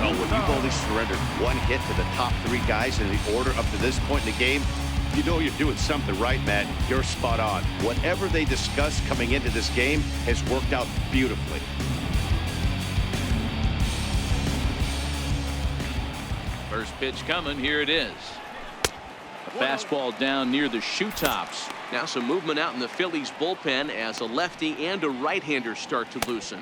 Oh, when you've only surrendered 1 hit to the top 3 guys in the order up to this point in the game, you know you're doing something right, Matt. You're spot on. Whatever they discussed coming into this game has worked out beautifully. First pitch coming. Here it is. A fastball down near the shoe tops. Now some movement out in the Phillies bullpen as a lefty and a right-hander start to loosen.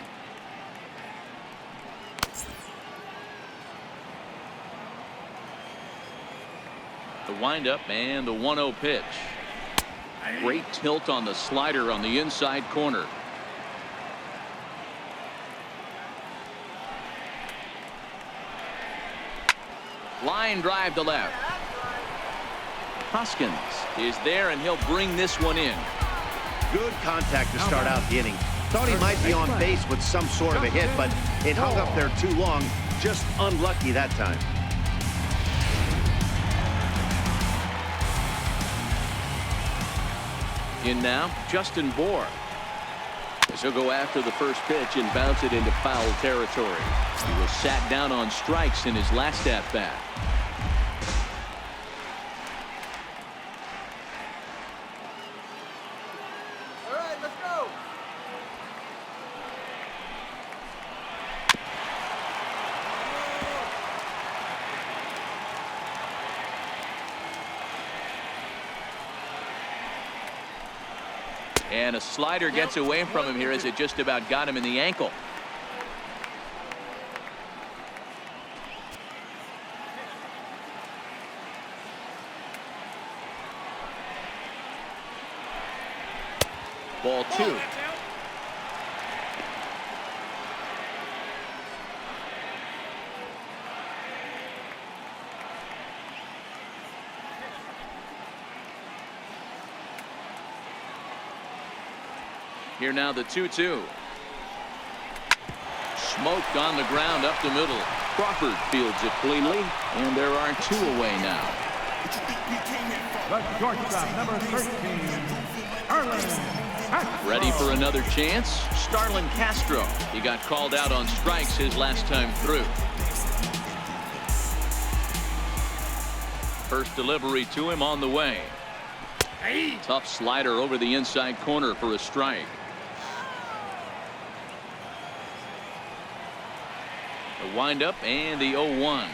The windup and the 1-0 pitch. Great tilt on the slider on the inside corner. Line drive to left. Hoskins is there, and he'll bring this one in. Good contact to start out the inning. Thought he might be on base with some sort of a hit, but it hung up there too long. Just unlucky that time. In now, Justin Bour. As he'll go after the first pitch and bounce it into foul territory. He was sat down on strikes in his last at-bat. All right, let's go. And a slider gets away from him here as it just about got him in the ankle. Ball 2. Here now the 2-2. Smoked on the ground up the middle. Crawford fields it cleanly, and there are 2 away now. The shortstop, number 13, Castro. Ready for another chance? Starlin Castro. He got called out on strikes his last time through. First delivery to him on the way. Tough slider over the inside corner for a strike. The windup and the 0-1.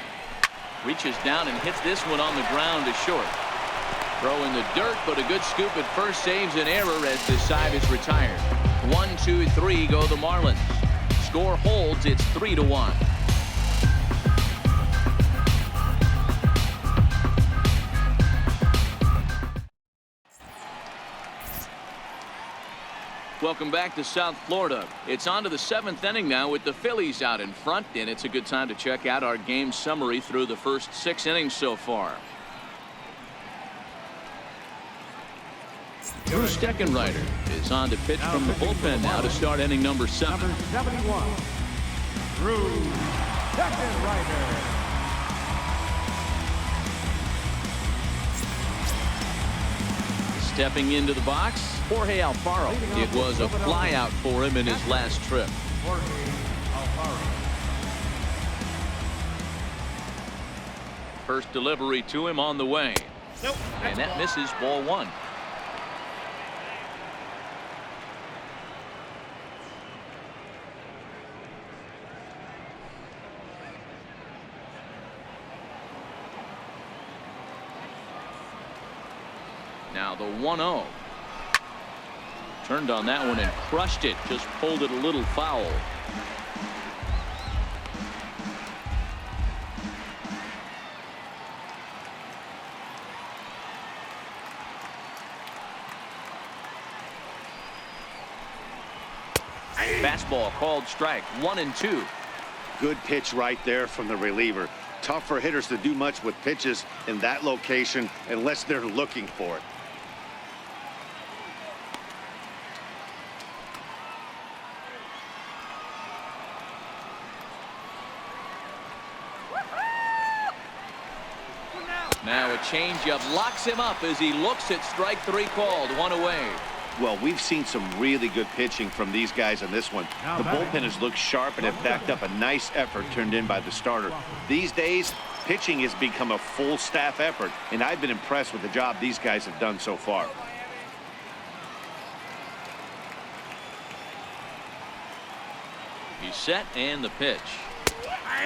Reaches down and hits this one on the ground to short. Throw in the dirt, but a good scoop at first saves an error as the side is retired. 1, 2, 3 go the Marlins. Score holds. It's 3-1. Welcome back to South Florida. It's on to the 7th inning now with the Phillies out in front, and it's a good time to check out our game summary through the first 6 innings so far. Drew Steckenrider is on to pitch from the bullpen now to start inning number 7. Number 71, Drew Steckenrider. Stepping into the box, Jorge Alfaro. It was a flyout for him in his last trip. First delivery to him on the way. And that misses, ball 1. Now the 1-0. Turned on that one and crushed it. Just pulled it a little foul. Fastball called strike, 1-2. Good pitch right there from the reliever. Tough for hitters to do much with pitches in that location unless they're looking for it. Now a changeup locks him up as he looks at strike 3 called, 1 away. Well, we've seen some really good pitching from these guys in this one. The bullpen has looked sharp and have backed up a nice effort turned in by the starter. These days, pitching has become a full staff effort, and I've been impressed with the job these guys have done so far. He's set and the pitch.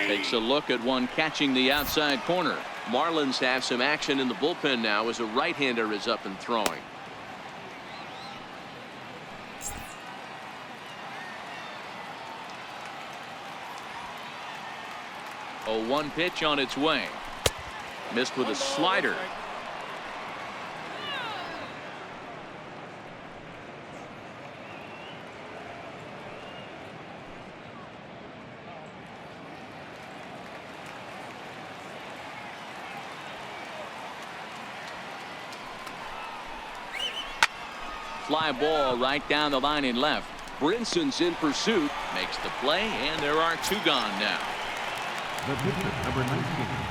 Takes a look at one catching the outside corner. Marlins have some action in the bullpen now as a right-hander is up and throwing. A 1 pitch on its way. Missed with a slider. Fly ball right down the line in left. Brinson's in pursuit, makes the play, and there are 2 gone now. The pitcher, number 19.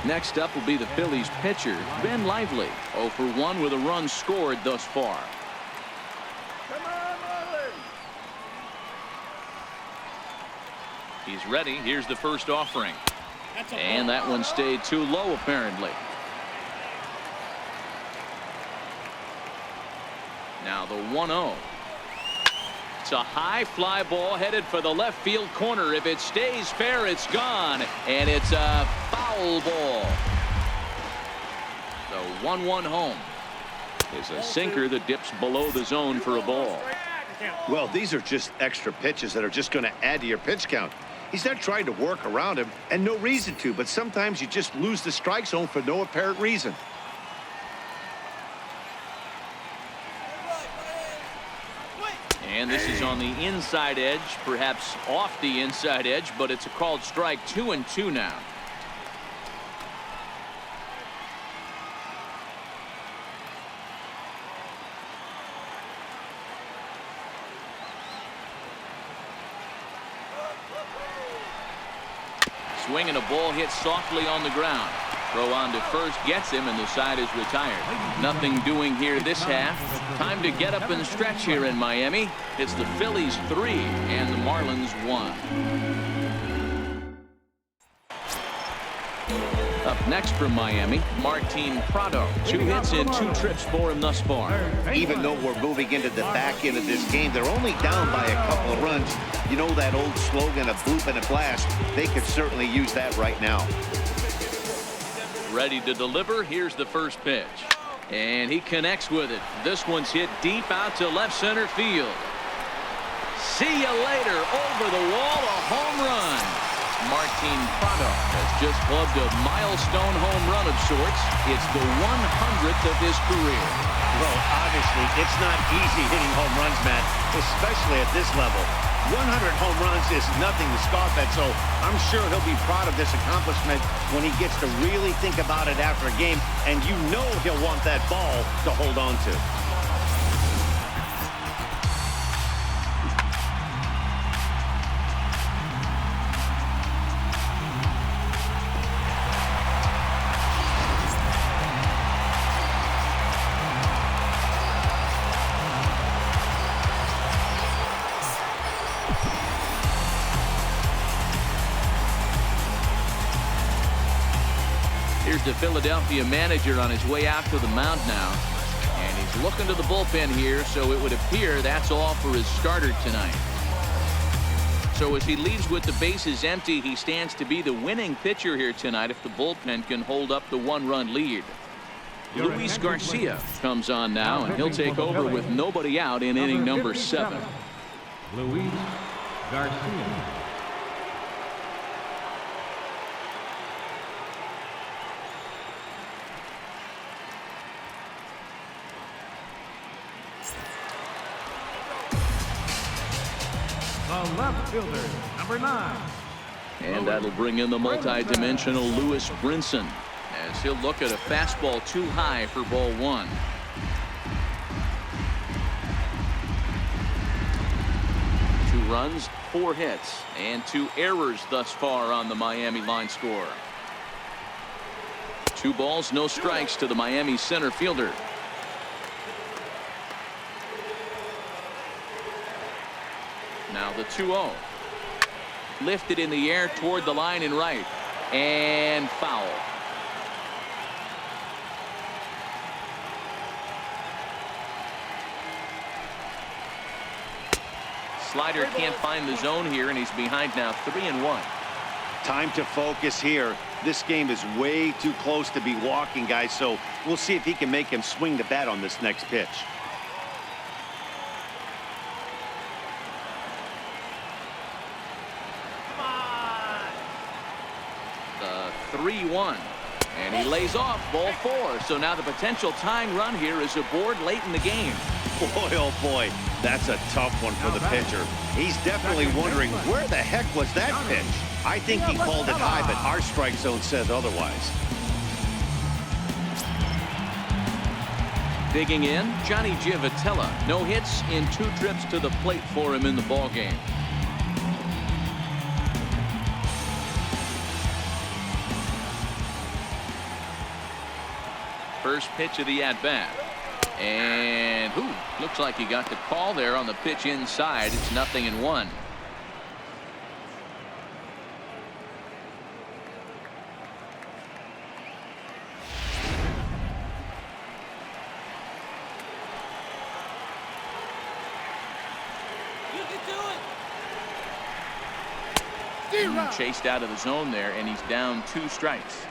Next up will be the Phillies pitcher, Ben Lively, 0 for 1 with a run scored thus far. Come on, Marlins! He's ready. Here's the first offering. And that one stayed too low, apparently. Now the 1-0. It's a high fly ball headed for the left field corner. If it stays fair, it's gone. And it's a foul ball. The 1-1 home is a sinker that dips below the zone for a ball. Well, these are just extra pitches that are just going to add to your pitch count. He's not trying to work around him, and no reason to, but sometimes you just lose the strike zone for no apparent reason. And this is on the inside edge, perhaps off the inside edge, but it's a called strike. 2-2 now. Swinging a ball hit softly on the ground. Throw on to first gets him, and the side is retired. Nothing doing here this half. Time to get up and stretch here in Miami. It's the Phillies 3 and the Marlins 1. Up next from Miami, Martin Prado. 2 hits and 2 trips for him thus far. Even though we're moving into the back end of this game, they're only down by a couple of runs. You know that old slogan, a bloop and a blast? They could certainly use that right now. Ready to deliver. Here's the first pitch. And he connects with it. This one's hit deep out to left center field. See you later. Over the wall, a home run. Martin Prado has just clubbed a milestone home run of sorts. It's the 100th of his career. Well, obviously, it's not easy hitting home runs, Matt, especially at this level. 100 home runs is nothing to scoff at, so I'm sure he'll be proud of this accomplishment when he gets to really think about it after a game, and you know he'll want that ball to hold on to. Here's the Philadelphia manager on his way out to the mound now. And he's looking to the bullpen here, so it would appear that's all for his starter tonight. So as he leaves with the bases empty, he stands to be the winning pitcher here tonight if the bullpen can hold up the 1-run lead. Luis Garcia comes on now, and he'll take over with nobody out in inning number 7. Luis Garcia. The left fielder, number 9. And that'll bring in the multi-dimensional Lewis Brinson, as he'll look at a fastball too high for ball 1. Runs, 4 hits, and 2 errors thus far on the Miami line score. 2 balls, no strikes to the Miami center fielder. Now the 2-0. Lifted in the air toward the line and right, and foul. Slider can't find the zone here, and he's behind now 3-1. Time to focus here. This game is way too close to be walking, guys, so we'll see if he can make him swing the bat on this next pitch. The 3-1. And he lays off ball 4. So now the potential tying run here is aboard late in the game. Boy, oh boy, that's a tough one for the pitcher. He's definitely wondering, where the heck was that pitch? I think he called it high, but our strike zone says otherwise. Digging in, Johnny Giavotella. No hits in 2 trips to the plate for him in the ballgame. First pitch of the at-bat. And looks like he got the call there on the pitch inside. It's 0-1. Chased out of the zone there, and he's down 2 strikes.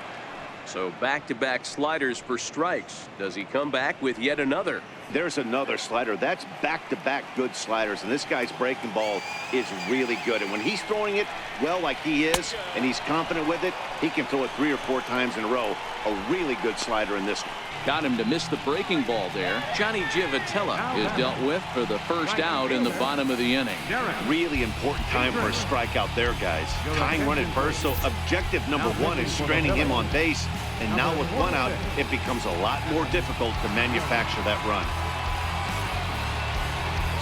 So back-to-back sliders for strikes. Does he come back with yet another? There's another slider. That's back-to-back good sliders, and this guy's breaking ball is really good. And when he's throwing it well like he is, and he's confident with it, he can throw it 3 or 4 times in a row. A really good slider in this one. Got him to miss the breaking ball there. Johnny Giavotella is dealt with for the first out in the bottom of the inning. Really important time for a strikeout there, guys. Tying run at first, so objective number 1 is stranding him on base. And now with 1 out, it becomes a lot more difficult to manufacture that run.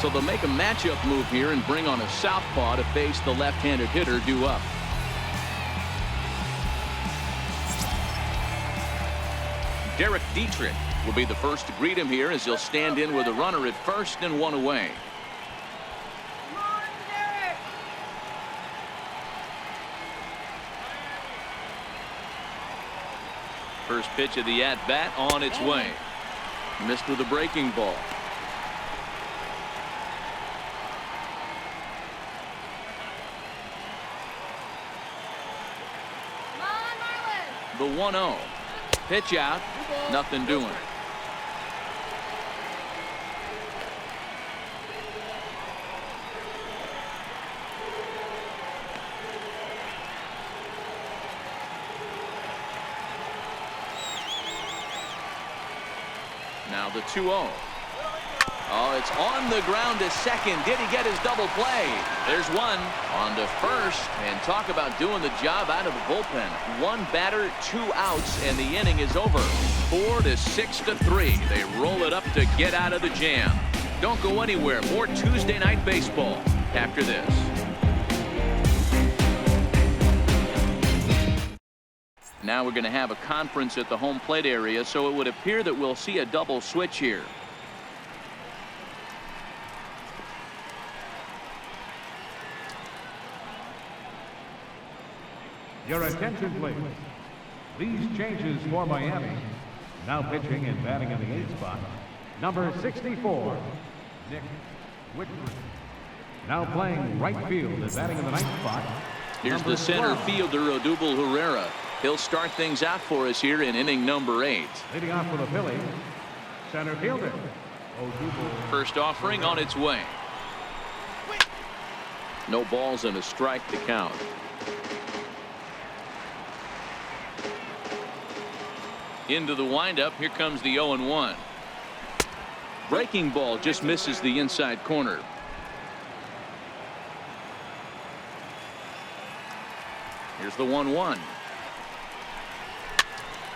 So they'll make a matchup move here and bring on a southpaw to face the left-handed hitter due up. Derek Dietrich will be the first to greet him here as he'll stand in with a runner at first and 1 away. First pitch of the at-bat on its way. Missed with a breaking ball. The 1-0. Pitch out. Nothing doing. Now the 2-0. Oh, it's on the ground to second. Did he get his double play? There's one on to first. And talk about doing the job out of the bullpen. 1 batter, 2 outs, and the inning is over. 4 to 6 to 3. They roll it up to get out of the jam. Don't go anywhere. More Tuesday Night Baseball after this. Now we're going to have a conference at the home plate area, so it would appear that we'll see a double switch here. Your attention, please. These changes for Miami. Now pitching and batting in the 8th spot, number 64, Nick Whitman. Now playing right field and batting in the 9th spot. Here's the center fielder, Odubel Herrera. He'll start things out for us here in inning number 8. Leading off for the Phillies, center fielder, Odubel. First offering on its way. No balls and a strike to count. Into the windup. Here comes the 0-1. Breaking ball just misses the inside corner. Here's the 1-1.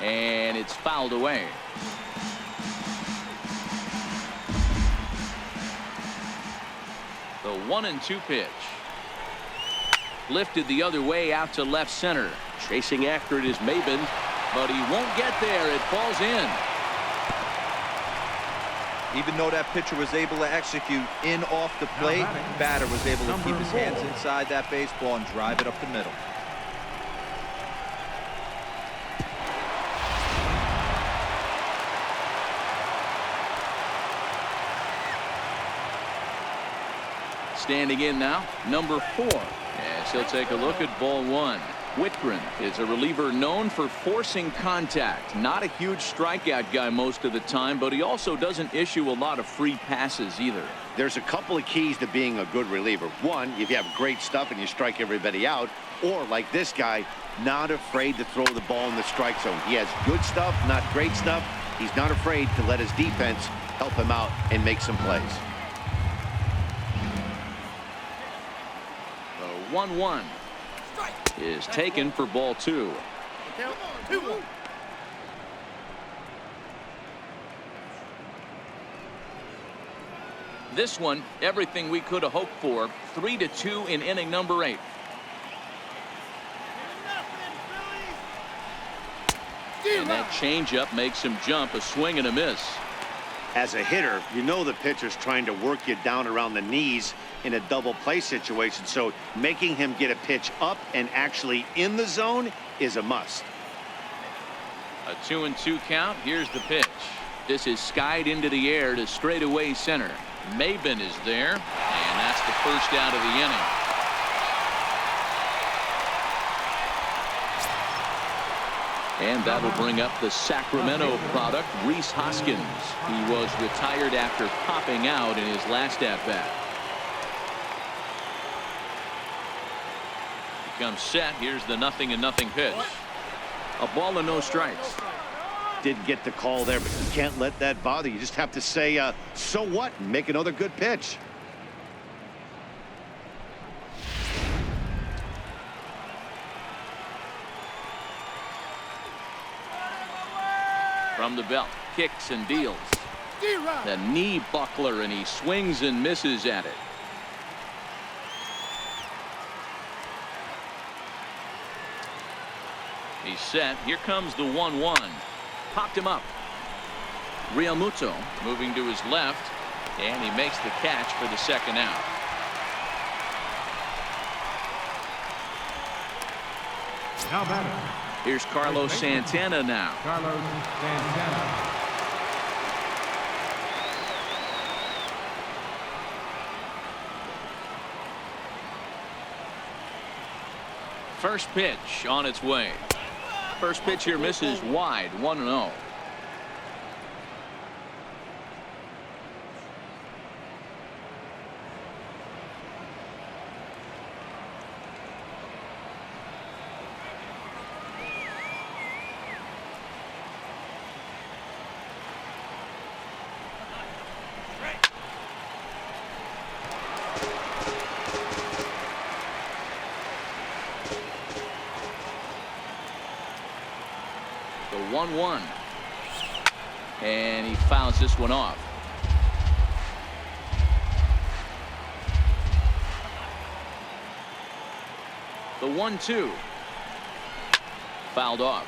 And it's fouled away. The 1-2 pitch. Lifted the other way out to left center. Chasing after it is Maben. But he won't get there. It falls in. Even though that pitcher was able to execute in off the plate, batter was able to keep his hands inside that baseball and drive it up the middle. Standing in now, number 4. As he'll take a look at ball 1. Whitgren is a reliever known for forcing contact. Not a huge strikeout guy most of the time, but he also doesn't issue a lot of free passes either. There's a couple of keys to being a good reliever. One, if you have great stuff and you strike everybody out, or like this guy, not afraid to throw the ball in the strike zone. He has good stuff, not great stuff. He's not afraid to let his defense help him out and make some plays. The 1-1 is taken for ball 2. This one, everything we could have hoped for. 3-2 in inning number 8. And that changeup makes him jump. A swing and a miss. As a hitter, you know the pitcher's trying to work you down around the knees in a double play situation, so making him get a pitch up and actually in the zone is a must. A 2-2 count. Here's the pitch. This is skied into the air to straightaway center. Maben is there, and that's the first out of the inning. And that'll bring up the Sacramento product, Rhys Hoskins. He was retired after popping out in his last at-bat. Comes set. Here's the 0-0 pitch. A ball and no strikes. Didn't get the call there, but you can't let that bother you. Just have to say, so what, and make another good pitch. From the belt, kicks and deals. The knee buckler, and he swings and misses at it. He's set. Here comes the 1-1. Popped him up. Realmuto moving to his left, and he makes the catch for the second out. Now batting. Here's Carlos Santana now. Carlos Santana. First pitch on its way. First pitch here misses wide. 1-0. The 1-1. And he fouls this one off. The 1-2. Fouled off.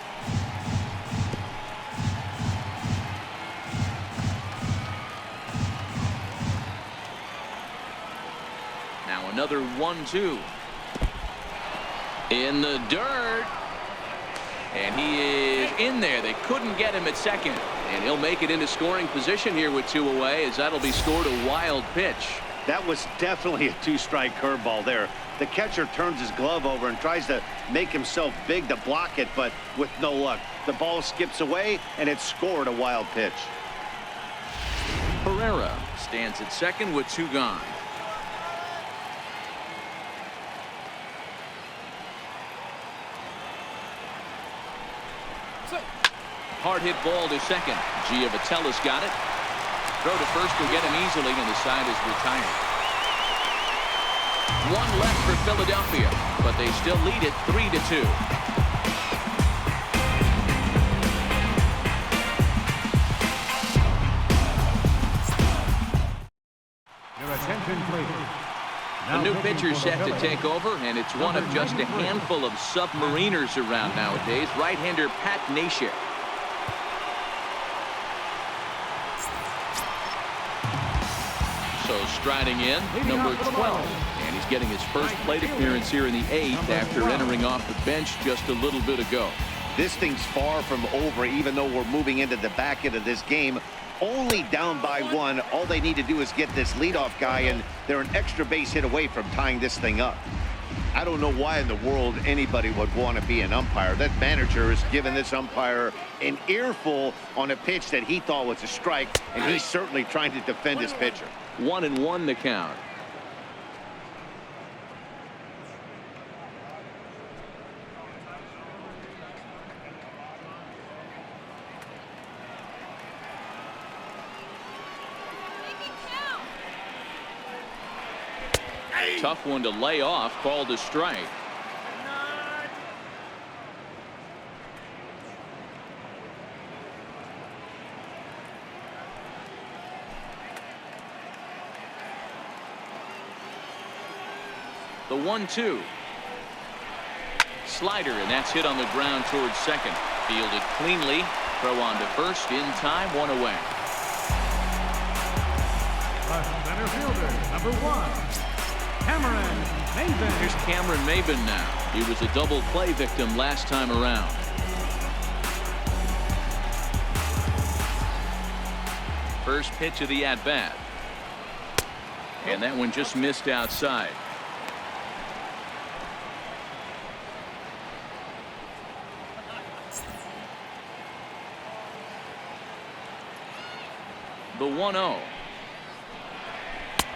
Now another 1-2. In the dirt. And he is in there. They couldn't get him at second. And he'll make it into scoring position here with 2 away, as that'll be scored a wild pitch. That was definitely a 2-strike curveball there. The catcher turns his glove over and tries to make himself big to block it, but with no luck. The ball skips away, and it's scored a wild pitch. Herrera stands at second with 2 gone. Hard hit ball to second. Giovatella's got it. Throw to first will get him easily, and the side is retired. one left for Philadelphia, but they still lead it 3-2. Your attention, please. A new pitcher set to take over, and it's one of just a handful of submariners around nowadays. Right-hander Pat Neshek. So striding in, number 12. And he's getting his first plate appearance here in the 8th after entering off the bench just a little bit ago. This thing's far from over, even though we're moving into the back end of this game. Only down by 1. All they need to do is get this leadoff guy, and they're an extra base hit away from tying this thing up. I don't know why in the world anybody would want to be an umpire. That manager has given this umpire an earful on a pitch that he thought was a strike, and he's certainly trying to defend his pitcher. 1-1 the count. Tough one to lay off, called a strike. The 1-2. Slider, and that's hit on the ground towards second. Fielded cleanly. Throw on to first. In time, 1 away. Center fielder, number 1. Cameron Maven. Here's Cameron Maven now. He was a double play victim last time around. First pitch of the at-bat. And that one just missed outside. The 1-0.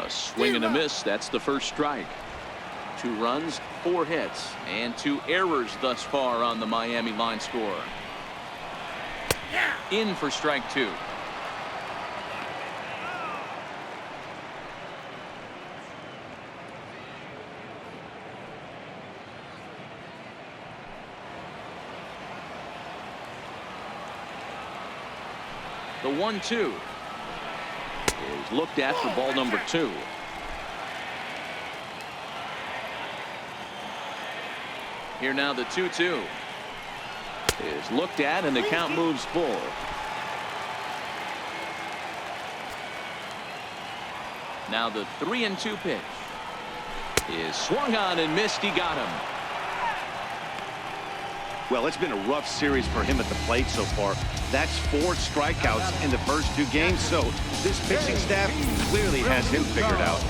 A swing and a miss. That's the first strike. 2 runs, 4 hits, and 2 errors thus far on the Miami line score. In for strike 2. The 1-2. Is looked at for ball number 2. Here now the 2-2 is looked at, and the count moves full. Now the 3-2 pitch is swung on and missed. He got him. Well, it's been a rough series for him at the plate so far. That's 4 strikeouts in the first 2 games, so this pitching staff clearly has him figured out.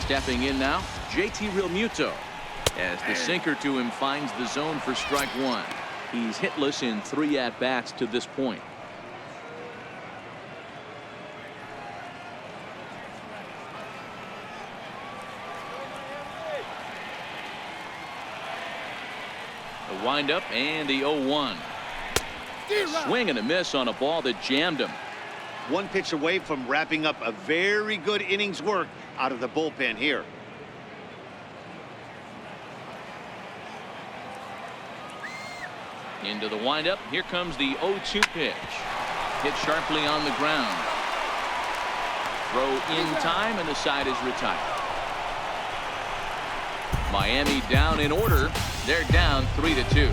Stepping in now, JT Realmuto, as the sinker to him finds the zone for strike 1. He's hitless in 3 at-bats to this point. The windup and the 0-1. Swing and a miss on a ball that jammed him. 1 pitch away from wrapping up a very good innings work out of the bullpen here. Into the windup. Here comes the 0-2 pitch. Hit sharply on the ground. Throw in time, and the side is retired. Miami down in order. They're down 3-2.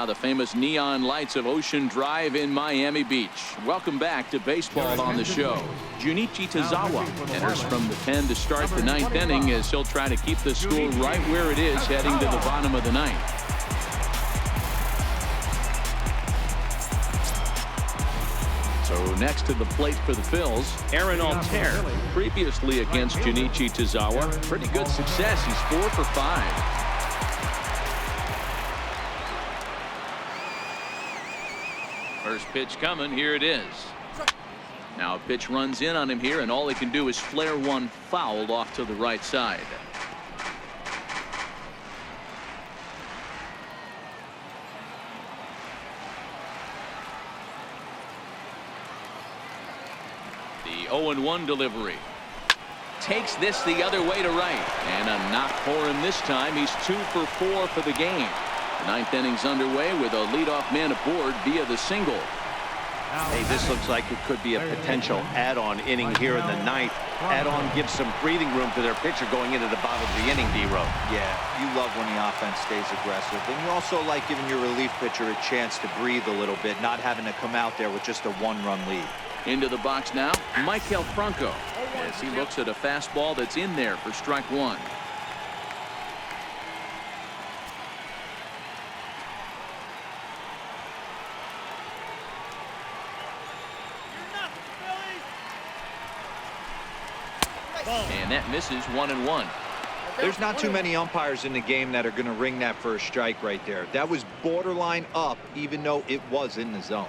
The famous neon lights of Ocean Drive in Miami Beach. Welcome back to baseball on the show. Junichi Tazawa enters from the pen to start the 9th inning, as he'll try to keep the score right where it is heading to the bottom of the 9th. So next to the plate for the Phils, Aaron Altair. Previously against Junichi Tazawa, pretty good success. He's 4 for 5. First pitch coming. Here it is. Now a pitch runs in on him here, and all he can do is flare one foul off to the right side. The 0-1 delivery. Takes this the other way to right, and a knock for him this time. He's 2 for 4 for the game. The 9th inning's underway with a leadoff man aboard via the single. Hey, this looks like it could be a potential add-on inning here in the 9th. Add-on gives some breathing room to their pitcher going into the bottom of the inning, D-Row. Yeah, you love when the offense stays aggressive. And you also like giving your relief pitcher a chance to breathe a little bit, not having to come out there with just a 1-run lead. Into the box now, Michael Franco, as he looks at a fastball that's in there for strike one. And that misses 1-1. There's not too many umpires in the game that are going to ring that for a strike right there. That was borderline up, even though it was in the zone.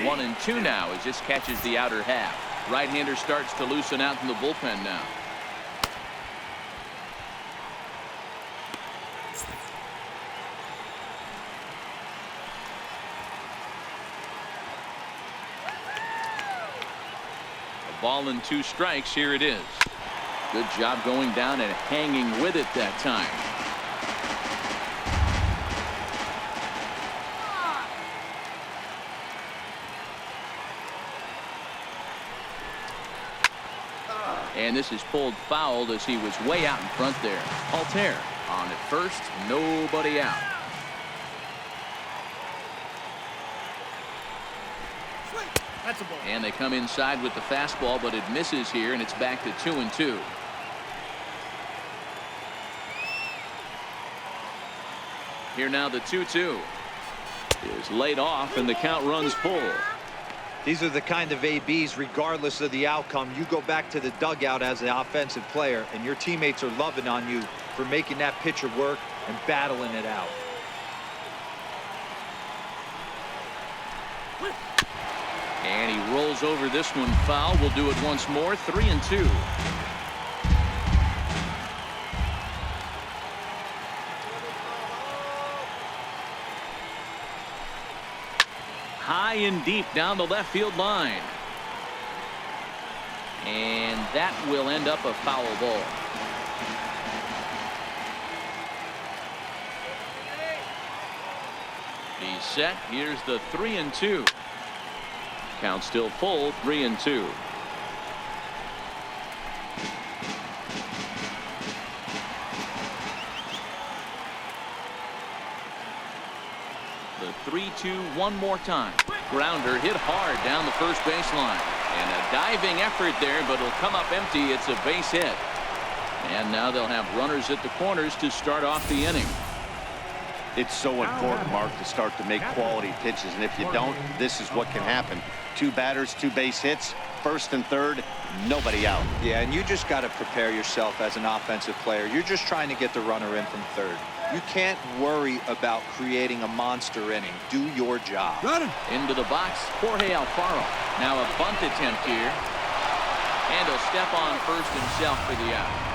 One and two now as this catches the outer half. Right-hander starts to loosen out in the bullpen now. A ball and 2 strikes. Here it is. Good job going down and hanging with it that time. And this is pulled foul as he was way out in front there. Altair on at first, nobody out. That's a ball. And they come inside with the fastball, but it misses here, and it's back to 2-2. Here now the 2-2 is laid off, and the count runs full. These are the kind of ABs, regardless of the outcome. You go back to the dugout as an offensive player, and your teammates are loving on you for making that pitcher work and battling it out. And he rolls over this one foul. We'll do it once more. 3-2. High and deep down the left field line. And that will end up a foul ball. He's set. Here's the 3-2. Count still full. 3-2. The 3-2 one more time. Grounder hit hard down the first baseline. And a diving effort there, but it'll come up empty. It's a base hit. And now they'll have runners at the corners to start off the inning. It's so important, Mark, to start to make quality pitches. And if you don't, this is what can happen. 2 batters, 2 base hits, first and third, nobody out. Yeah, and you just got to prepare yourself as an offensive player. You're just trying to get the runner in from third. You can't worry about creating a monster inning. Do your job. Into the box, Jorge Alfaro. Now a bunt attempt here. And he'll step on first himself for the out.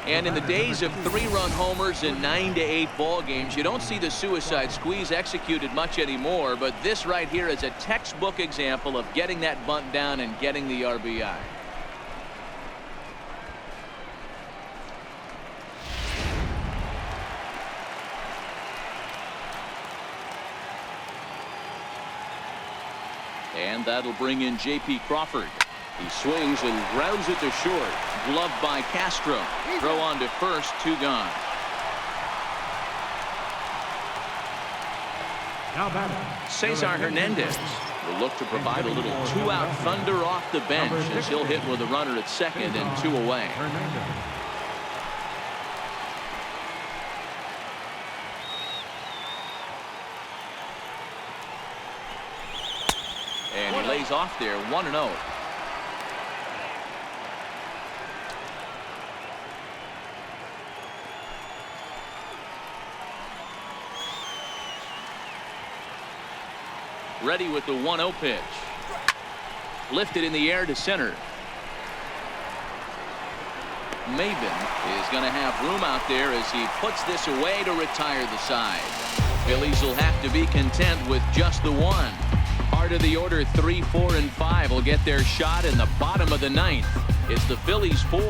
And in the days of 3-run homers in 9 to 8 ball games, you don't see the suicide squeeze executed much anymore, but this right here is a textbook example of getting that bunt down and getting the RBI. And that'll bring in J.P. Crawford. He swings and grounds it to short. Gloved by Castro. Throw on to first, 2 gone. Now batting, Cesar Hernandez will look to provide a little 2-out thunder off the bench as he'll hit with a runner at second and 2 away. Hernandez. And he lays off there, 1-0. Ready with the 1-0 pitch. Lifted in the air to center. Maben is going to have room out there as he puts this away to retire the side. Phillies will have to be content with just the one. Heart of the order 3, 4, and 5 will get their shot in the bottom of the 9th. It's the Phillies 4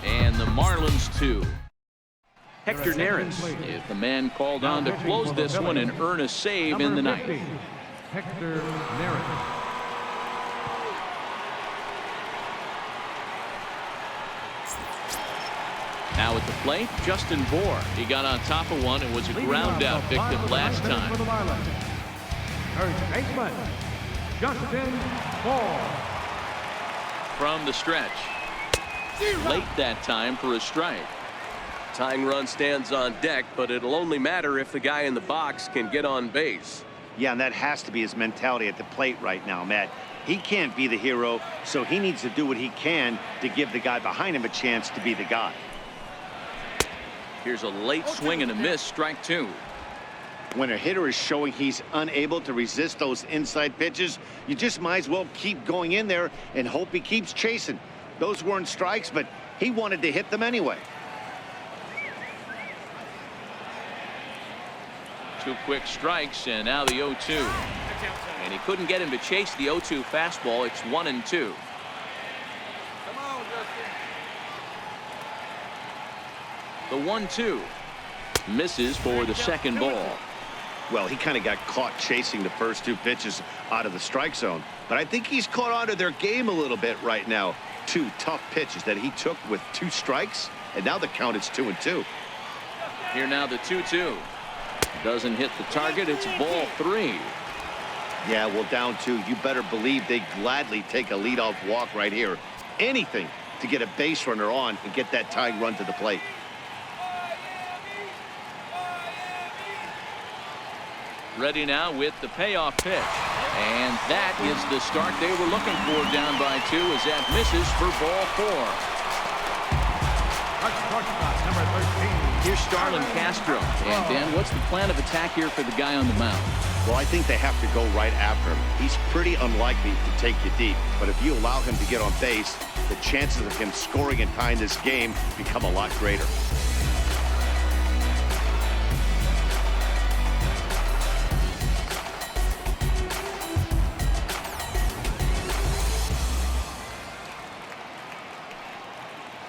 and the Marlins 2. Hector Neris is the man called on to close this one and earn a save in the 9th. Hector Neris. Now at the plate, Justin Bour. He got on top of one and was a ground out victim last time. First baseman, Justin Bour. From the stretch. Late that time for a strike. Tying run stands on deck, but it'll only matter if the guy in the box can get on base. Yeah, and that has to be his mentality at the plate right now, Matt. He can't be the hero, so he needs to do what he can to give the guy behind him a chance to be the guy. Here's a late swing and a miss, strike 2. When a hitter is showing he's unable to resist those inside pitches, you just might as well keep going in there and hope he keeps chasing. Those weren't strikes, but he wanted to hit them anyway. 2 quick strikes, and now the 0-2. And he couldn't get him to chase the 0-2 fastball. It's 1-2. The 1-2 misses for the second ball. Well, he kind of got caught chasing the first 2 pitches out of the strike zone, but I think he's caught on to their game a little bit right now. 2 tough pitches that he took with 2 strikes, and now the count is 2-2. Here now the 2-2 doesn't hit the target. It's ball 3. Yeah, well, down 2, you better believe they gladly take a leadoff walk right here. Anything to get a base runner on and get that tying run to the plate. Ready now with the payoff pitch. And that is the start they were looking for, down by 2, as that misses for ball 4. Number 13. Here's Starlin Castro. And Dan, what's the plan of attack here for the guy on the mound? Well, I think they have to go right after him. He's pretty unlikely to take you deep, but if you allow him to get on base, the chances of him scoring and tying this game become a lot greater.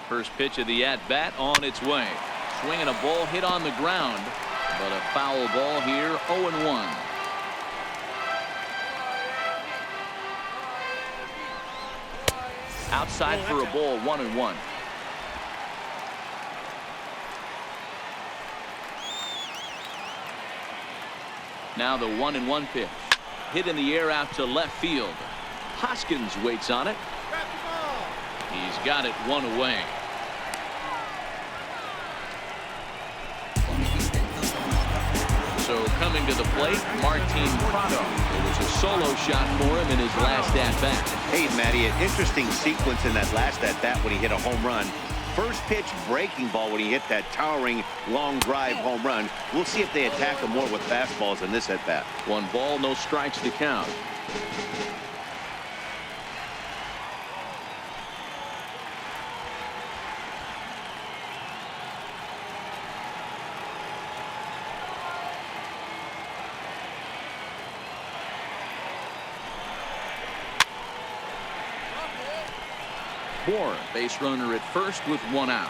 First pitch of the at-bat on its way. Swinging a ball hit on the ground, but a foul ball here, 0-1. Outside for a ball, 1-1. Now the 1-1 pitch. Hit in the air out to left field. Hoskins waits on it. He's got it 1 away. So coming to the plate, Martin Prado. It was a solo shot for him in his last at-bat. Hey, Matty, an interesting sequence in that last at-bat when he hit a home run. First pitch breaking ball when he hit that towering long drive home run. We'll see if they attack him more with fastballs in this at-bat. 1 ball, no strikes to count. Bour, base runner at first with 1 out.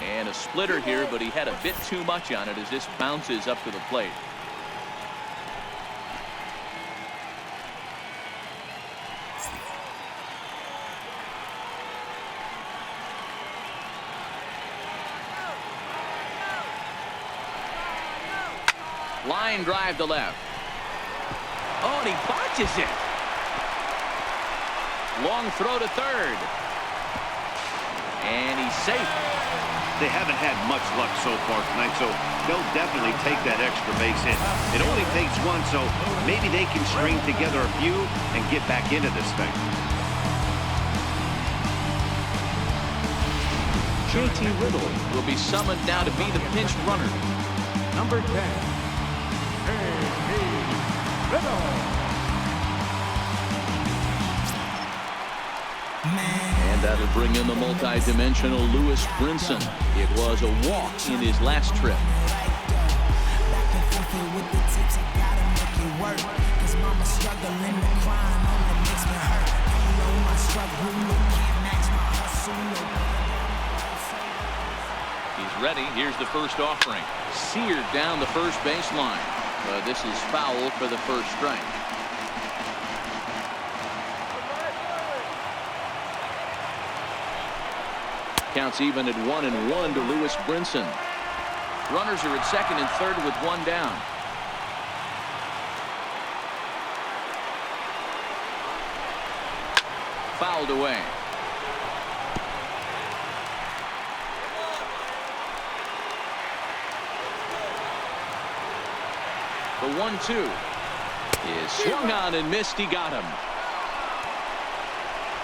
And a splitter here, but he had a bit too much on it as this bounces up to the plate. Line drive to left. Oh, and he botches it. Long throw to third. And he's safe. They haven't had much luck so far tonight, so they'll definitely take that extra base hit. It only takes 1, so maybe they can string together a few and get back into this thing. JT Riddle will be summoned now to be the pinch runner. Number 10, JT Riddle. And that'll bring in the multi-dimensional Lewis Brinson. It was a walk in his last trip. He's ready. Here's the first offering. Seared down the first baseline. But this is foul for the first strike. Counts even at 1-1 to Lewis Brinson. Runners are at second and third with one down. Fouled away. The 1-2 is swung on and missed. He got him.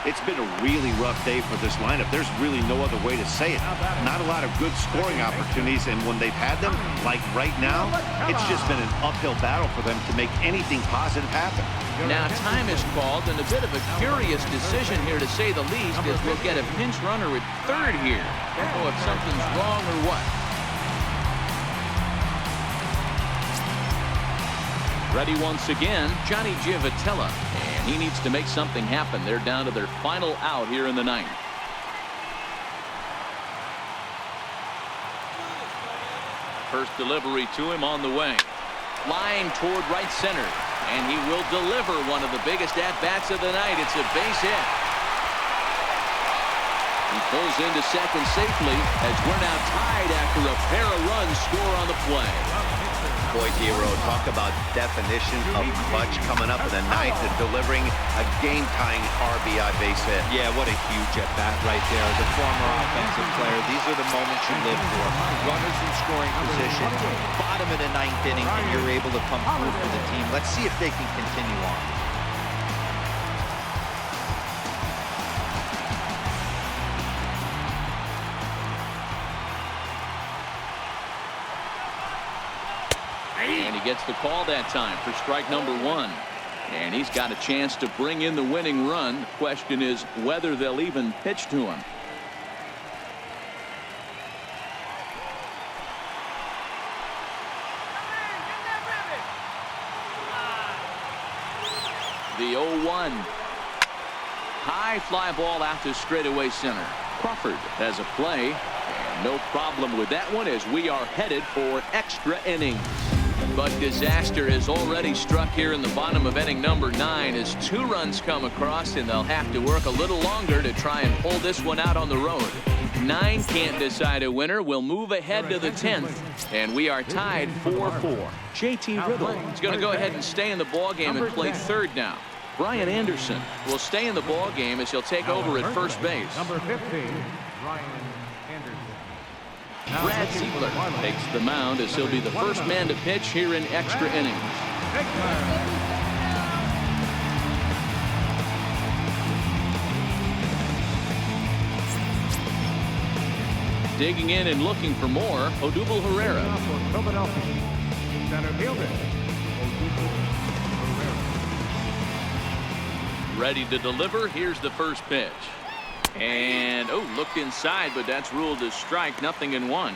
It's been a really rough day for this lineup. There's really no other way to say it. Not a lot of good scoring opportunities, and when they've had them, like right now, it's just been an uphill battle for them to make anything positive happen. Now time is called, and a bit of a curious decision here to say the least, as we'll get a pinch runner at third here. Don't know if something's wrong or what. Ready once again, Johnny Giavotella. And he needs to make something happen. They're down to their final out here in the ninth. First delivery to him on the way. Line toward right center. And he will deliver one of the biggest at-bats of the night. It's a base hit. He pulls into second safely as we're now tied after a pair of runs score on the play. Boy, Hero, talk about definition of clutch coming up in the ninth and delivering a game-tying RBI base hit. Yeah, what a huge at-bat right there. As a former offensive player, these are the moments you live for. Runners in scoring position, bottom of the ninth inning, and you're able to come through for the team. Let's see if they can continue on. And he gets the call that time for strike number one. And he's got a chance to bring in the winning run. The question is whether they'll even pitch to him. The 0-1. High fly ball out to straightaway center. Crawford has a play. And no problem with that one as we are headed for extra innings. But disaster has already struck here in the bottom of inning number 9 as 2 runs come across, and they'll have to work a little longer to try and pull this one out on the road. 9 can't decide a winner. We'll move ahead to the 10th, and we are tied 4-4. JT Riddle is going to go ahead and stay in the ballgame and play third now. Brian Anderson will stay in the ballgame as he'll take over at first base. Number 15, Brian Anderson. Brad Ziegler takes the mound as he'll be the first man to pitch here in extra innings. Digging in and looking for more, Odubel Herrera. Center fielder, Odubel Herrera. Ready to deliver. Here's the first pitch. And, looked inside, but that's ruled as strike. 0-1.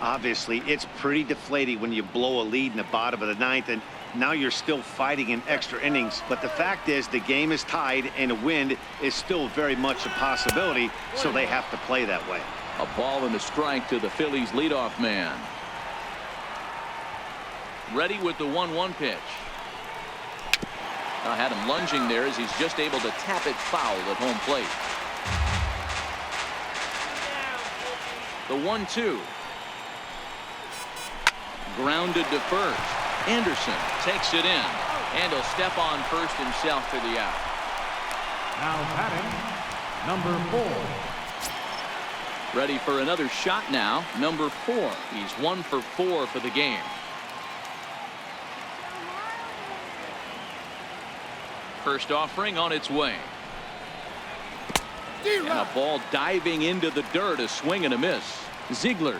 Obviously, it's pretty deflating when you blow a lead in the bottom of the ninth, and now you're still fighting in extra innings. But the fact is, the game is tied, and a win is still very much a possibility, so they have to play that way. A ball and a strike to the Phillies leadoff man. Ready with the 1-1 pitch. I had him lunging there as he's just able to tap it foul at home plate. The 1-2. Grounded to first. Anderson takes it in. And he'll step on first himself for the out. Now batting, number 4. Ready for another shot now. Number 4. He's 1 for 4 for the game. First offering on its way. And a ball diving into the dirt, a swing and a miss. Ziegler,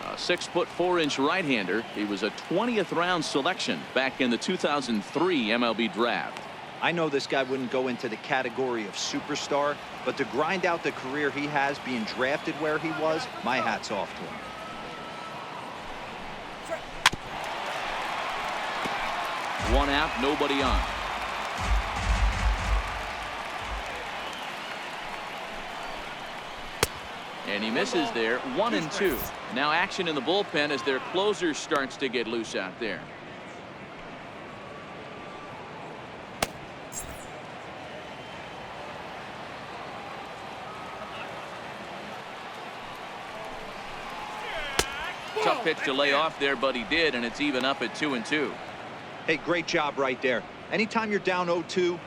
a 6'4" right-hander. He was a 20th round selection back in the 2003 MLB draft. I know this guy wouldn't go into the category of superstar, but to grind out the career he has being drafted where he was, my hat's off to him. One out, nobody on. And he misses there. 1-2. Now action in the bullpen as their closer starts to get loose out there. Tough pitch to lay off there, but he did, and it's even up at 2-2. Hey, great job right there. Anytime you're down 0-2,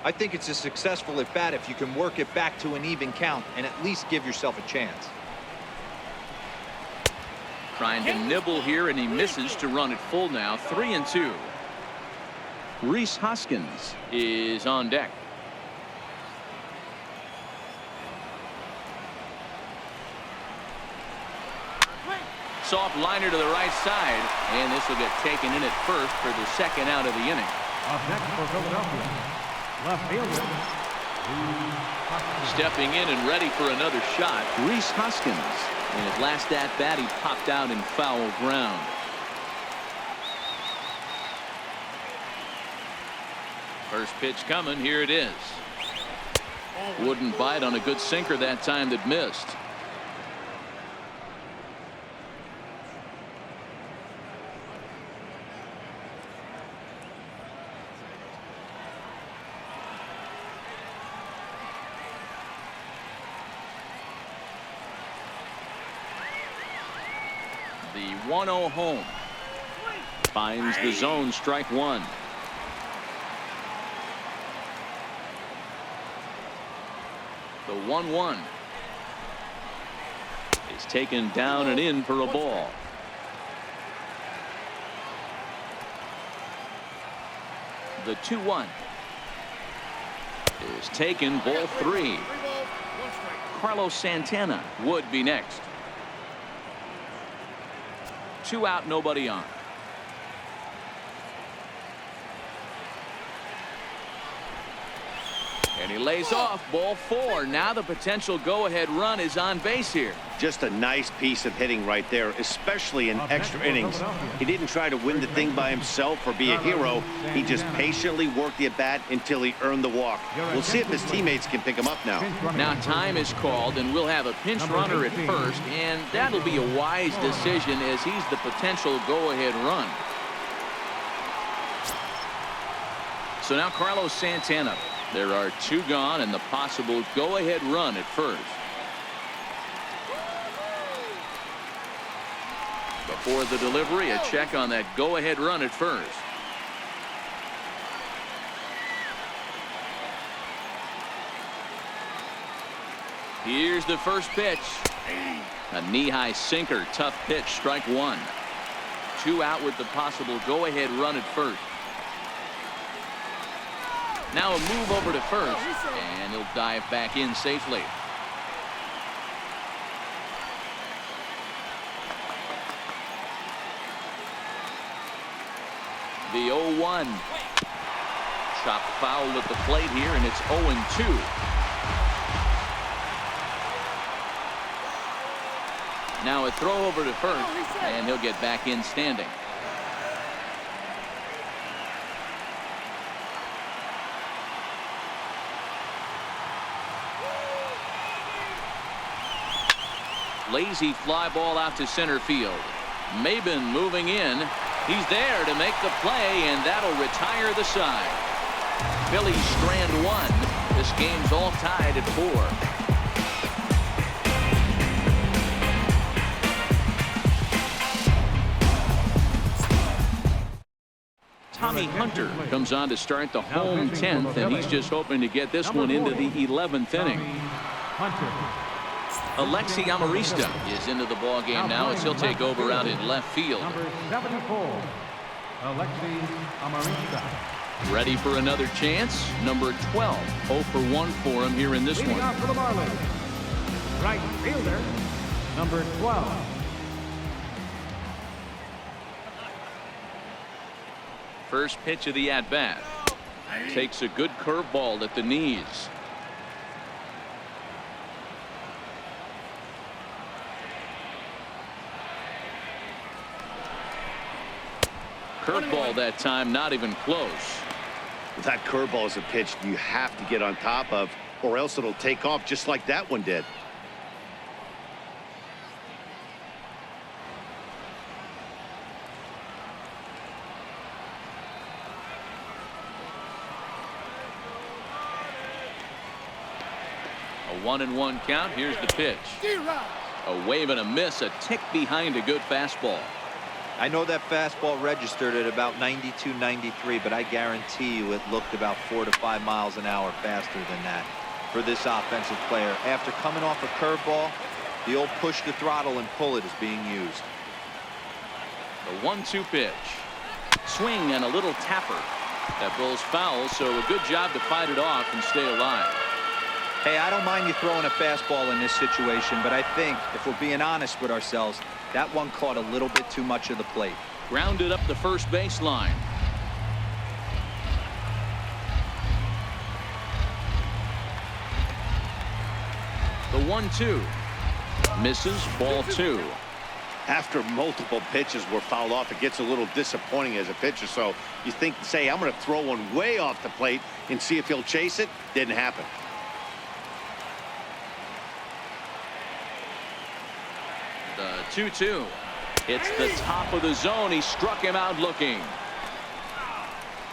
I think it's a successful at bat if you can work it back to an even count and at least give yourself a chance. Trying to nibble here, and he misses to run it full now. 3-2. Rhys Hoskins is on deck. Soft liner to the right side, and this will get taken in at first for the second out of the inning. Up next for Philadelphia, left fielder. Stepping in and ready for another shot, Rhys Hoskins. In his last at bat, he popped out in foul ground. First pitch coming. Here it is. Wouldn't bite on a good sinker that time that missed. The 1-0 home. Finds the zone, strike one. The 1-1 is taken down and in for a ball. The 2-1 is taken, ball 3. Carlos Santana would be next. 2 out, nobody on. And he lays off, ball 4. Now the potential go-ahead run is on base here. Just a nice piece of hitting right there, especially in extra innings. He didn't try to win the thing by himself or be a hero. He just patiently worked the at-bat until he earned the walk. We'll see if his teammates can pick him up now. Now time is called, and we'll have a pinch runner at first, and that'll be a wise decision as he's the potential go-ahead run. So now Carlos Santana. There are 2 gone and the possible go-ahead run at first. Before the delivery, a check on that go-ahead run at first. Here's the first pitch. A knee-high sinker, tough pitch, strike 1. 2 out with the possible go-ahead run at first. Now a move over to first, and he'll dive back in safely. The 0-1. Chopped foul at the plate here, and it's 0-2. Now a throw over to first, and he'll get back in standing. Lazy fly ball out to center field. Maben moving in. He's there to make the play, and that'll retire the side. Phillies strand 1. This game's all tied at 4. Tommy Hunter comes on to start the home 10th, and he's just hoping to get this one into the 11th inning. Alexi Amarista is into the ball game now as he'll take over out in left field. Number 74, Alexi Amarista. Ready for another chance. Number 12. 0 for 1 for him here in this Leading one. off for the Marlins, right fielder, number 12. First pitch of the at-bat. Takes a good curveball at the knees. Curveball that time, not even close. That curveball is a pitch you have to get on top of, or else it'll take off just like that one did. A 1-1 count. Here's the pitch. A wave and a miss, a tick behind a good fastball. I know that fastball registered at about 92, 93, but I guarantee you it looked about 4 to 5 miles an hour faster than that for this offensive player. After coming off a curveball, the old push the throttle and pull it is being used. The 1-2 pitch. Swing and a little tapper. That ball's foul, so a good job to fight it off and stay alive. Hey, I don't mind you throwing a fastball in this situation, but I think if we're being honest with ourselves, that one caught a little bit too much of the plate. Grounded up the first baseline. The 1-2. Misses, ball 2. After multiple pitches were fouled off, it gets a little disappointing as a pitcher. So you think, say, I'm going to throw one way off the plate and see if he'll chase it. Didn't happen. The 2-2. It's the top of the zone. He struck him out looking.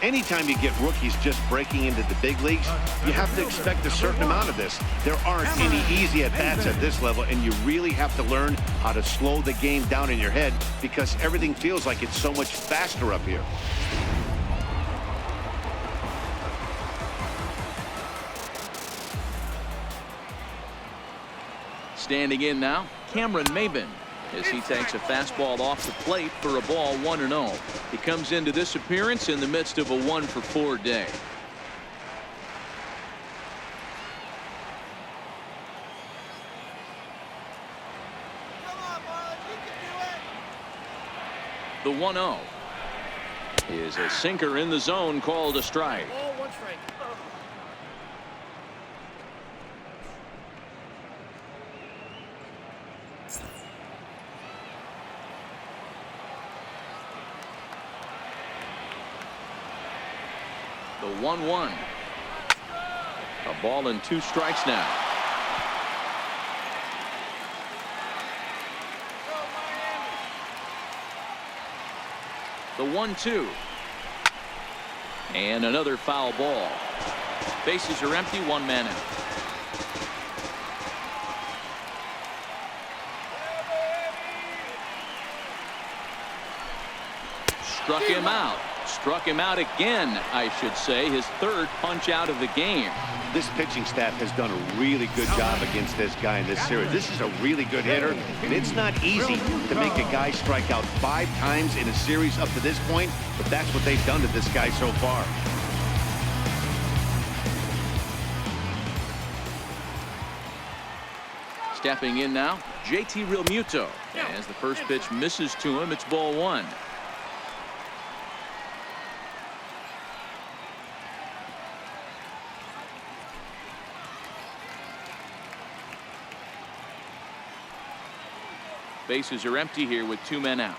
Anytime you get rookies just breaking into the big leagues, you have to expect a certain amount of this. There aren't any easy at-bats at this level, and you really have to learn how to slow the game down in your head because everything feels like it's so much faster up here. Standing in now, Cameron Maben, as he takes a fastball off the plate for a ball 1-0. He comes into this appearance in the midst of a 1-for-4 day. The 1-0 is a sinker in the zone, called a strike. Ball, 1 strike. The 1-1. A ball and 2 strikes now. The 1-2. And another foul ball. Bases are empty, 1 man out. Struck him out. Struck him out again, I should say. His 3rd punch out of the game. This pitching staff has done a really good job against this guy in this series. This is a really good hitter, and it's not easy to make a guy strike out 5 times in a series up to this point, but that's what they've done to this guy so far. Stepping in now, JT Realmuto. As the first pitch misses to him, it's ball 1. Bases are empty here with 2 men out.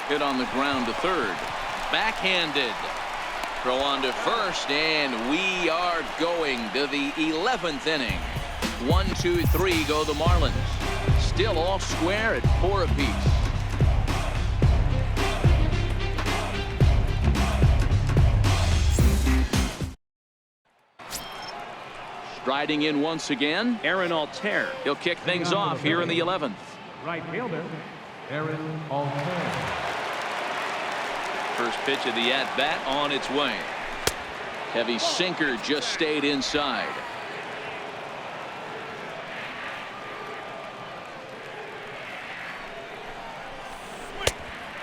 Hit on the ground to third. Backhanded. Throw on to first, and we are going to the 11th inning. 1, 2, 3 go the Marlins. Still all square at 4 apiece. Striding in once again, Aaron Altair. He'll kick things off here in the 11th. Right fielder, Aaron Altair. First pitch of the at-bat on its way. Heavy sinker just stayed inside.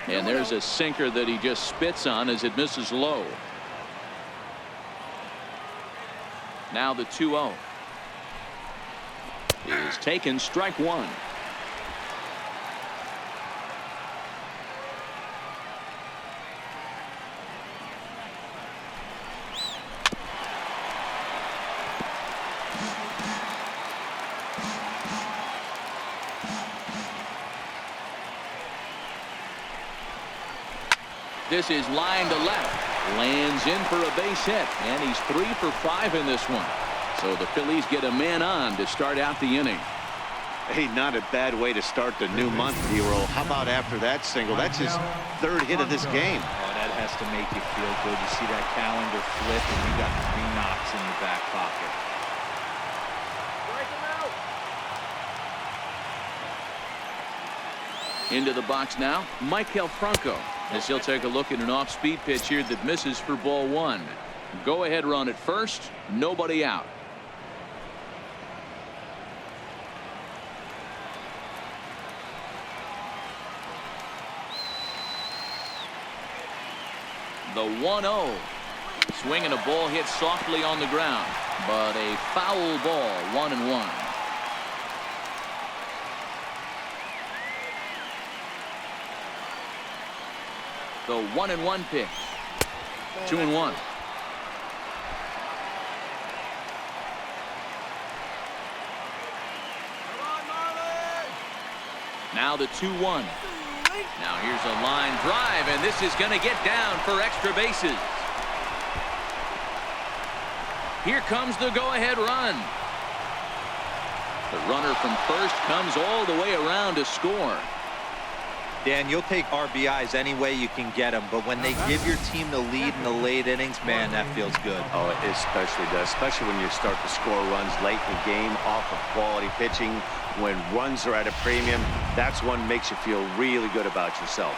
And there's a sinker that he just spits on as it misses low. Now the 2-0 is taken, strike one. This is line to left. Lands in for a base hit, and he's 3 for 5 in this one. So the Phillies get a man on to start out the inning. Hey, not a bad way to start the new month, Hero. How about after that single? That's his 3rd hit of this game. Oh, that has to make you feel good. You see that calendar flip, and you got 3 knocks in your back pocket. Into the box now, Michael Franco, as he'll take a look at an off-speed pitch here that misses for ball 1. Go ahead run at first, nobody out. The 1-0. Swinging a ball hit softly on the ground, but a foul ball, 1-1. The 1-1 pitch. 2-1. Now the 2-1. Now here's a line drive, and this is going to get down for extra bases. Here comes the go-ahead run. The runner from first comes all the way around to score. Dan, you'll take RBIs any way you can get them, but when they give your team the lead in the late innings, man, that feels good. Oh, it especially does, especially when you start to score runs late in the game off of quality pitching. When runs are at a premium, that's one makes you feel really good about yourself.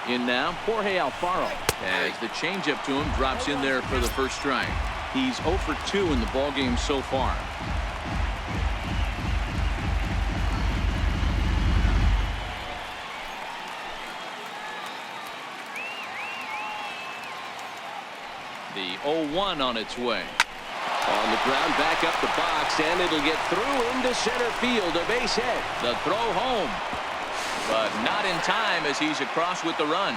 In now, Jorge Alfaro, as the changeup to him drops in there for the first strike. He's 0 for 2 in the ballgame so far. The 0-1 on its way. On the ground, back up the box, and it'll get through into center field. A base hit. The throw home, but not in time as he's across with the run.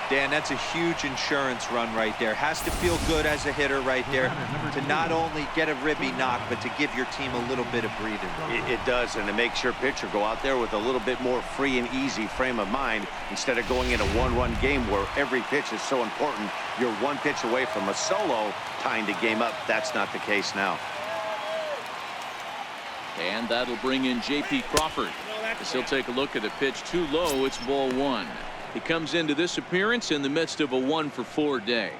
Dan, that's a huge insurance run right there. Has to feel good as a hitter right there to not only get a ribby knock, but to give your team a little bit of breathing room. It does, and it makes your pitcher go out there with a little bit more free and easy frame of mind instead of going in a one-run game where every pitch is so important. You're one pitch away from a solo tying the game up. That's not the case now. And that'll bring in J.P. Crawford. As he'll take a look at a pitch too low. It's ball 1. He comes into this appearance in the midst of a 1 for 4 day.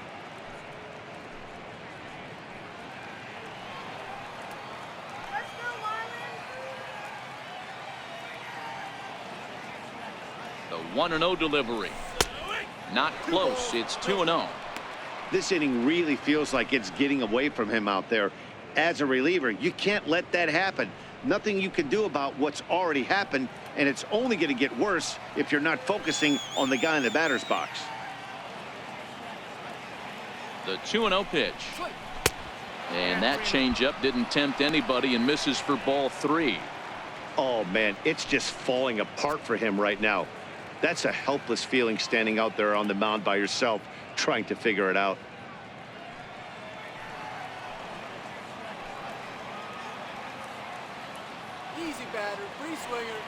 The 1-0 delivery. Not close. It's 2-0. This inning really feels like it's getting away from him out there. As a reliever, you can't let that happen. Nothing you can do about what's already happened, and it's only going to get worse if you're not focusing on the guy in the batter's box. The 2-0 pitch. And that changeup didn't tempt anybody and misses for ball 3. Oh, man, it's just falling apart for him right now. That's a helpless feeling standing out there on the mound by yourself, trying to figure it out. Easy batter, free swinger.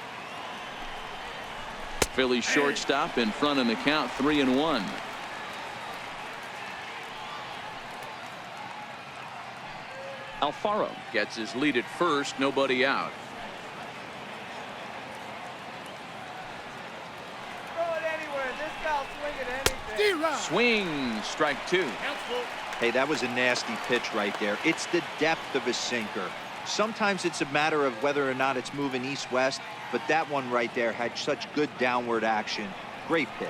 Phillies shortstop in front in the count, 3-1. Alfaro gets his lead at first, nobody out. Throw it anywhere. This guy'll swing at anything. Swing, strike 2. Hey, that was a nasty pitch right there. It's the depth of a sinker. Sometimes it's a matter of whether or not it's moving east-west, but that one right there had such good downward action. Great pitch.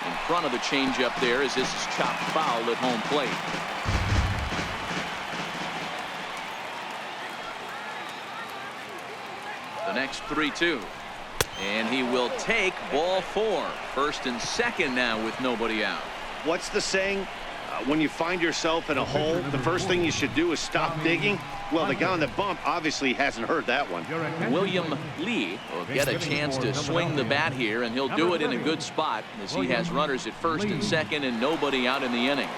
In front of the changeup there as this is chopped foul at home plate. The next 3-2. And he will take ball 4. First and second now with nobody out. What's the saying? When you find yourself in a hole, the first thing you should do is stop digging. Well, the guy on the bump obviously hasn't heard that one. William Lee will get a chance to swing the bat here, and he'll do it in a good spot as he has runners at first and second and nobody out in the inning.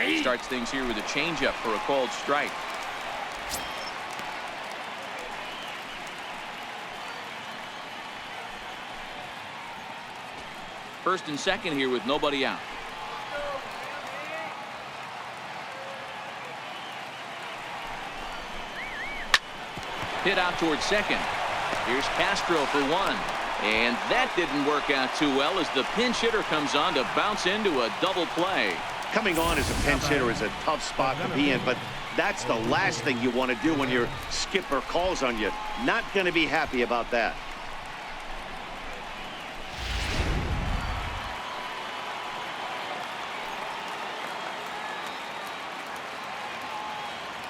He starts things here with a changeup for a called strike. First and second here with nobody out. Hit out towards second. Here's Castro for one. And that didn't work out too well as the pinch hitter comes on to bounce into a double play. Coming on as a pinch hitter is a tough spot to be in, but that's the last thing you want to do when your skipper calls on you. Not going to be happy about that.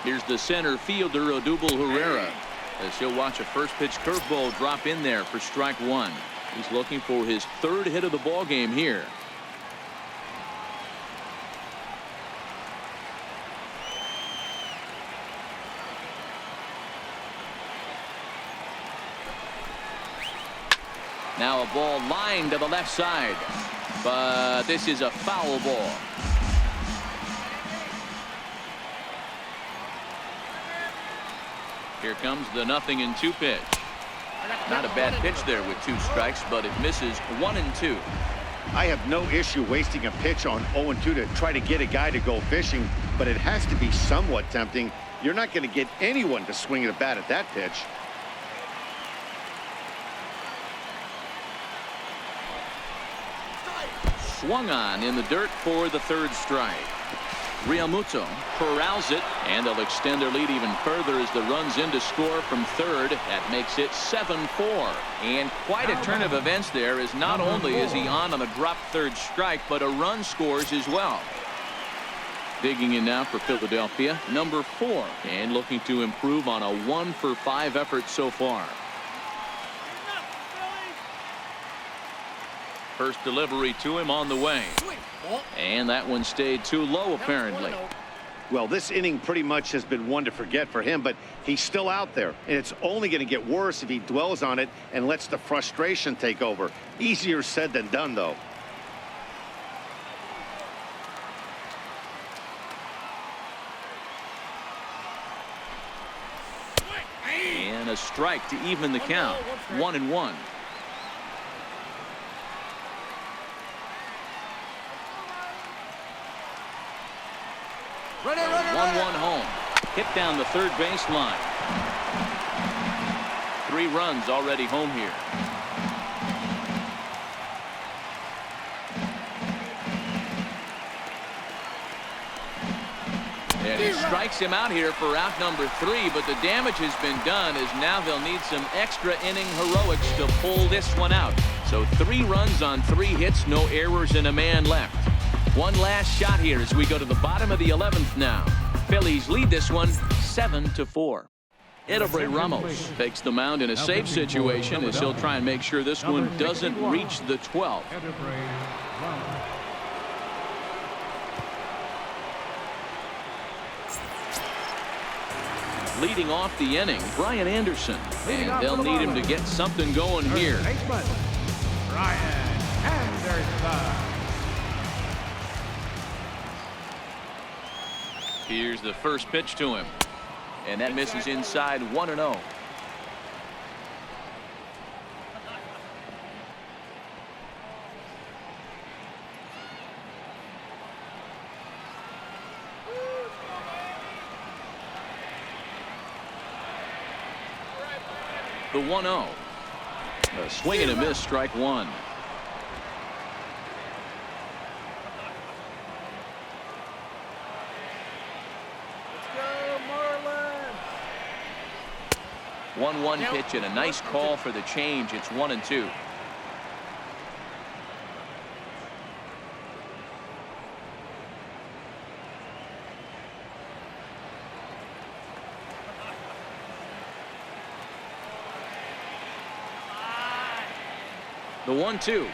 Here's the center fielder, Odubel Herrera, as he'll watch a first pitch curveball drop in there for strike 1. He's looking for his 3rd hit of the ball game here. Now a ball lined to the left side, but this is a foul ball. Here comes the 0-2 pitch. Not a bad pitch there with 2 strikes, but it misses 1-2. I have no issue wasting a pitch on 0-2 to try to get a guy to go fishing, but it has to be somewhat tempting. You're not going to get anyone to swing a bat at that pitch. Swung on in the dirt for the 3rd strike. Realmuto corrals it, and they'll extend their lead even further as the runs in to score from 3rd. That makes it 7-4. And quite a turn of events there, as not only is he on a dropped 3rd strike, but a run scores as well. Digging in now for Philadelphia, number 4, and looking to improve on a 1-for-5 effort so far. First delivery to him on the way. And that one stayed too low, apparently. Well, this inning pretty much has been one to forget for him, but he's still out there, and it's only going to get worse if he dwells on it and lets the frustration take over. Easier said than done, though. And a strike to even the count. 1-1. 1-1 home. Hit down the 3rd baseline. 3 runs already home here. And he strikes him out here for out number 3, but the damage has been done as now they'll need some extra inning heroics to pull this one out. So 3 runs on 3 hits, no errors, and a man left. One last shot here as we go to the bottom of the 11th now. Phillies lead this one 7-4. Edelbray Ramos takes the mound in a safe situation as he'll try and make sure this one doesn't reach the 12th. Leading off the inning, Brian Anderson, and they'll need him to get something going here. Brian Anderson. Here's the first pitch to him, and that misses inside 1-0. The 1-0. A swing and a miss, strike 1. Let's go, Marlins. 1-1 pitch and a nice call for the change. It's 1-2. The 1-2.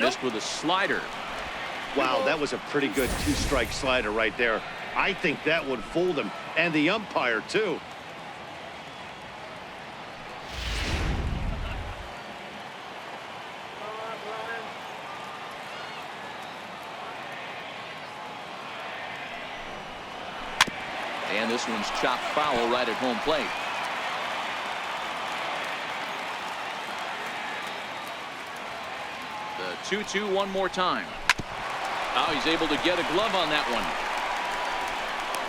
Missed with a slider. Wow, that was a pretty good two-strike slider right there. I think that would fool them, and the umpire, too. And this one's chopped foul right at home plate. The 2-2 one more time. Now he's able to get a glove on that one.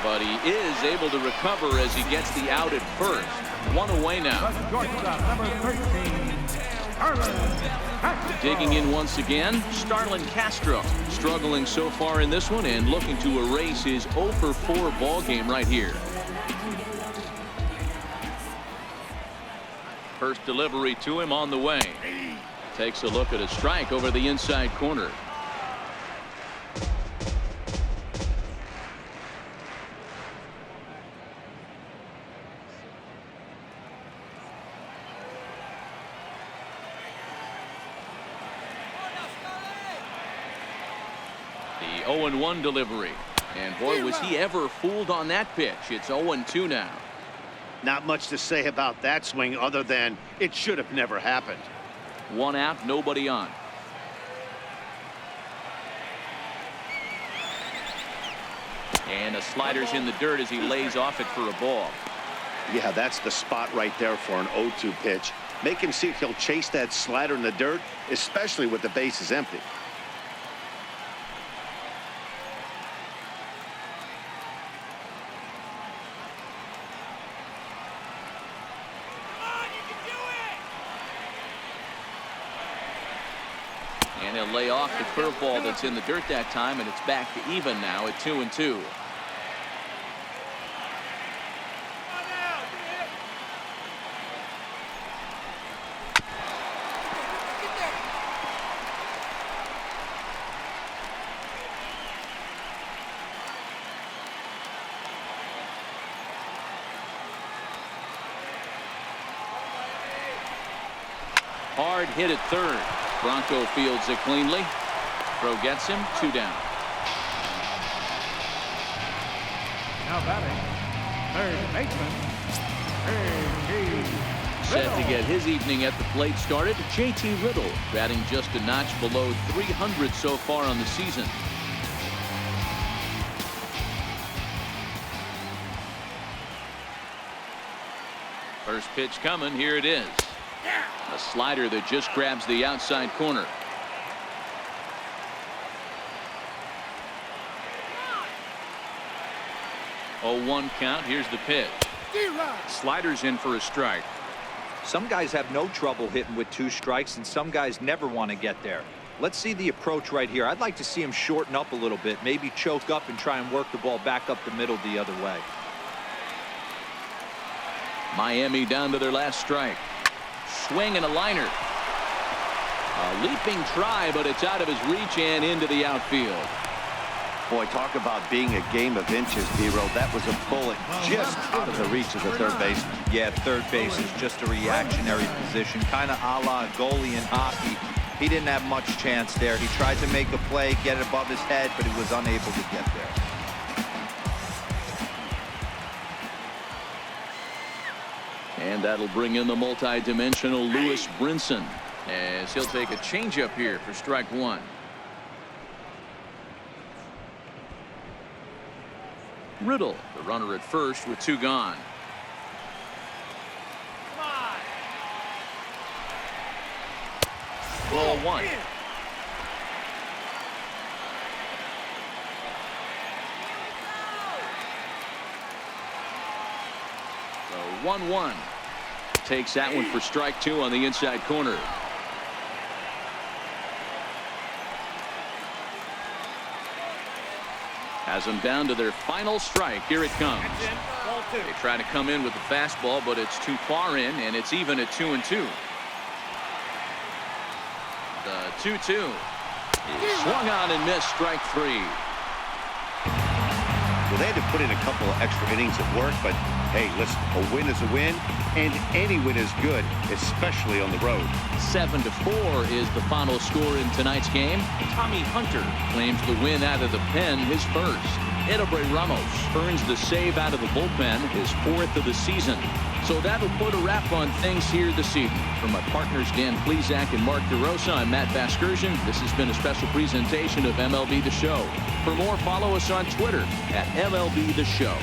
But he is able to recover as he gets the out at first. One away now. Number 13, Digging in once again, Starlin Castro. Struggling so far in this one and looking to erase his 0 for 4 ball game right here. First delivery to him on the way. Takes a look at a strike over the inside corner. The 0-1 delivery. And boy, was he ever fooled on that pitch. It's 0-2 now. Not much to say about that swing other than it should have never happened. One out, nobody on. And the slider's in the dirt as he lays off it for a ball. Yeah, that's the spot right there for an 0-2 pitch. Make him see if he'll chase that slider in the dirt, especially with the bases empty. And he'll lay off the curveball that's in the dirt that time, and it's back to even now at 2-2. Hard hit at third. Bronco fields it cleanly. Throw gets him. 2 down. now batting, third baseman, J.T. Set to get his evening at the plate started. J.T. Riddle batting just a notch below 300 so far on the season. First pitch coming. Here it is. A slider that just grabs the outside corner. Oh, 1 count. Here's the pitch. Slider's in for a strike. Some guys have no trouble hitting with 2 strikes, and some guys never want to get there. Let's see the approach right here. I'd like to see him shorten up a little bit, maybe choke up and try and work the ball back up the middle the other way. Miami down to their last strike. Swing and a liner. A leaping try, but it's out of his reach and into the outfield. Boy, talk about being a game of inches, D-Row. That was a bullet just out of the reach of the third baseman. Yeah, third base is just a reactionary position, kind of a la goalie in hockey. He didn't have much chance there. He tried to make a play, get it above his head, but he was unable to get there. And that'll bring in the multi-dimensional Lewis Brinson as he'll take a changeup here for strike 1. Riddle, the runner at first with 2 gone. Ball 1. So 1-1. Takes that one for strike 2 on the inside corner. Has them down to their final strike. Here it comes. They try to come in with the fastball, but it's too far in, and it's even at 2-2. The 2-2 is swung on and missed. Strike 3. Well, they had to put in a couple of extra innings of work, but hey, listen, a win is a win, and any win is good, especially on the road. 7-4 is the final score in tonight's game. Tommy Hunter claims the win out of the pen, his first. Edobre Ramos earns the save out of the bullpen, his 4th of the season. So that'll put a wrap on things here this evening. For my partners Dan Plesac and Mark DeRosa, I'm Matt Vasgersian. This has been a special presentation of MLB The Show. For more, follow us on Twitter at MLB The Show.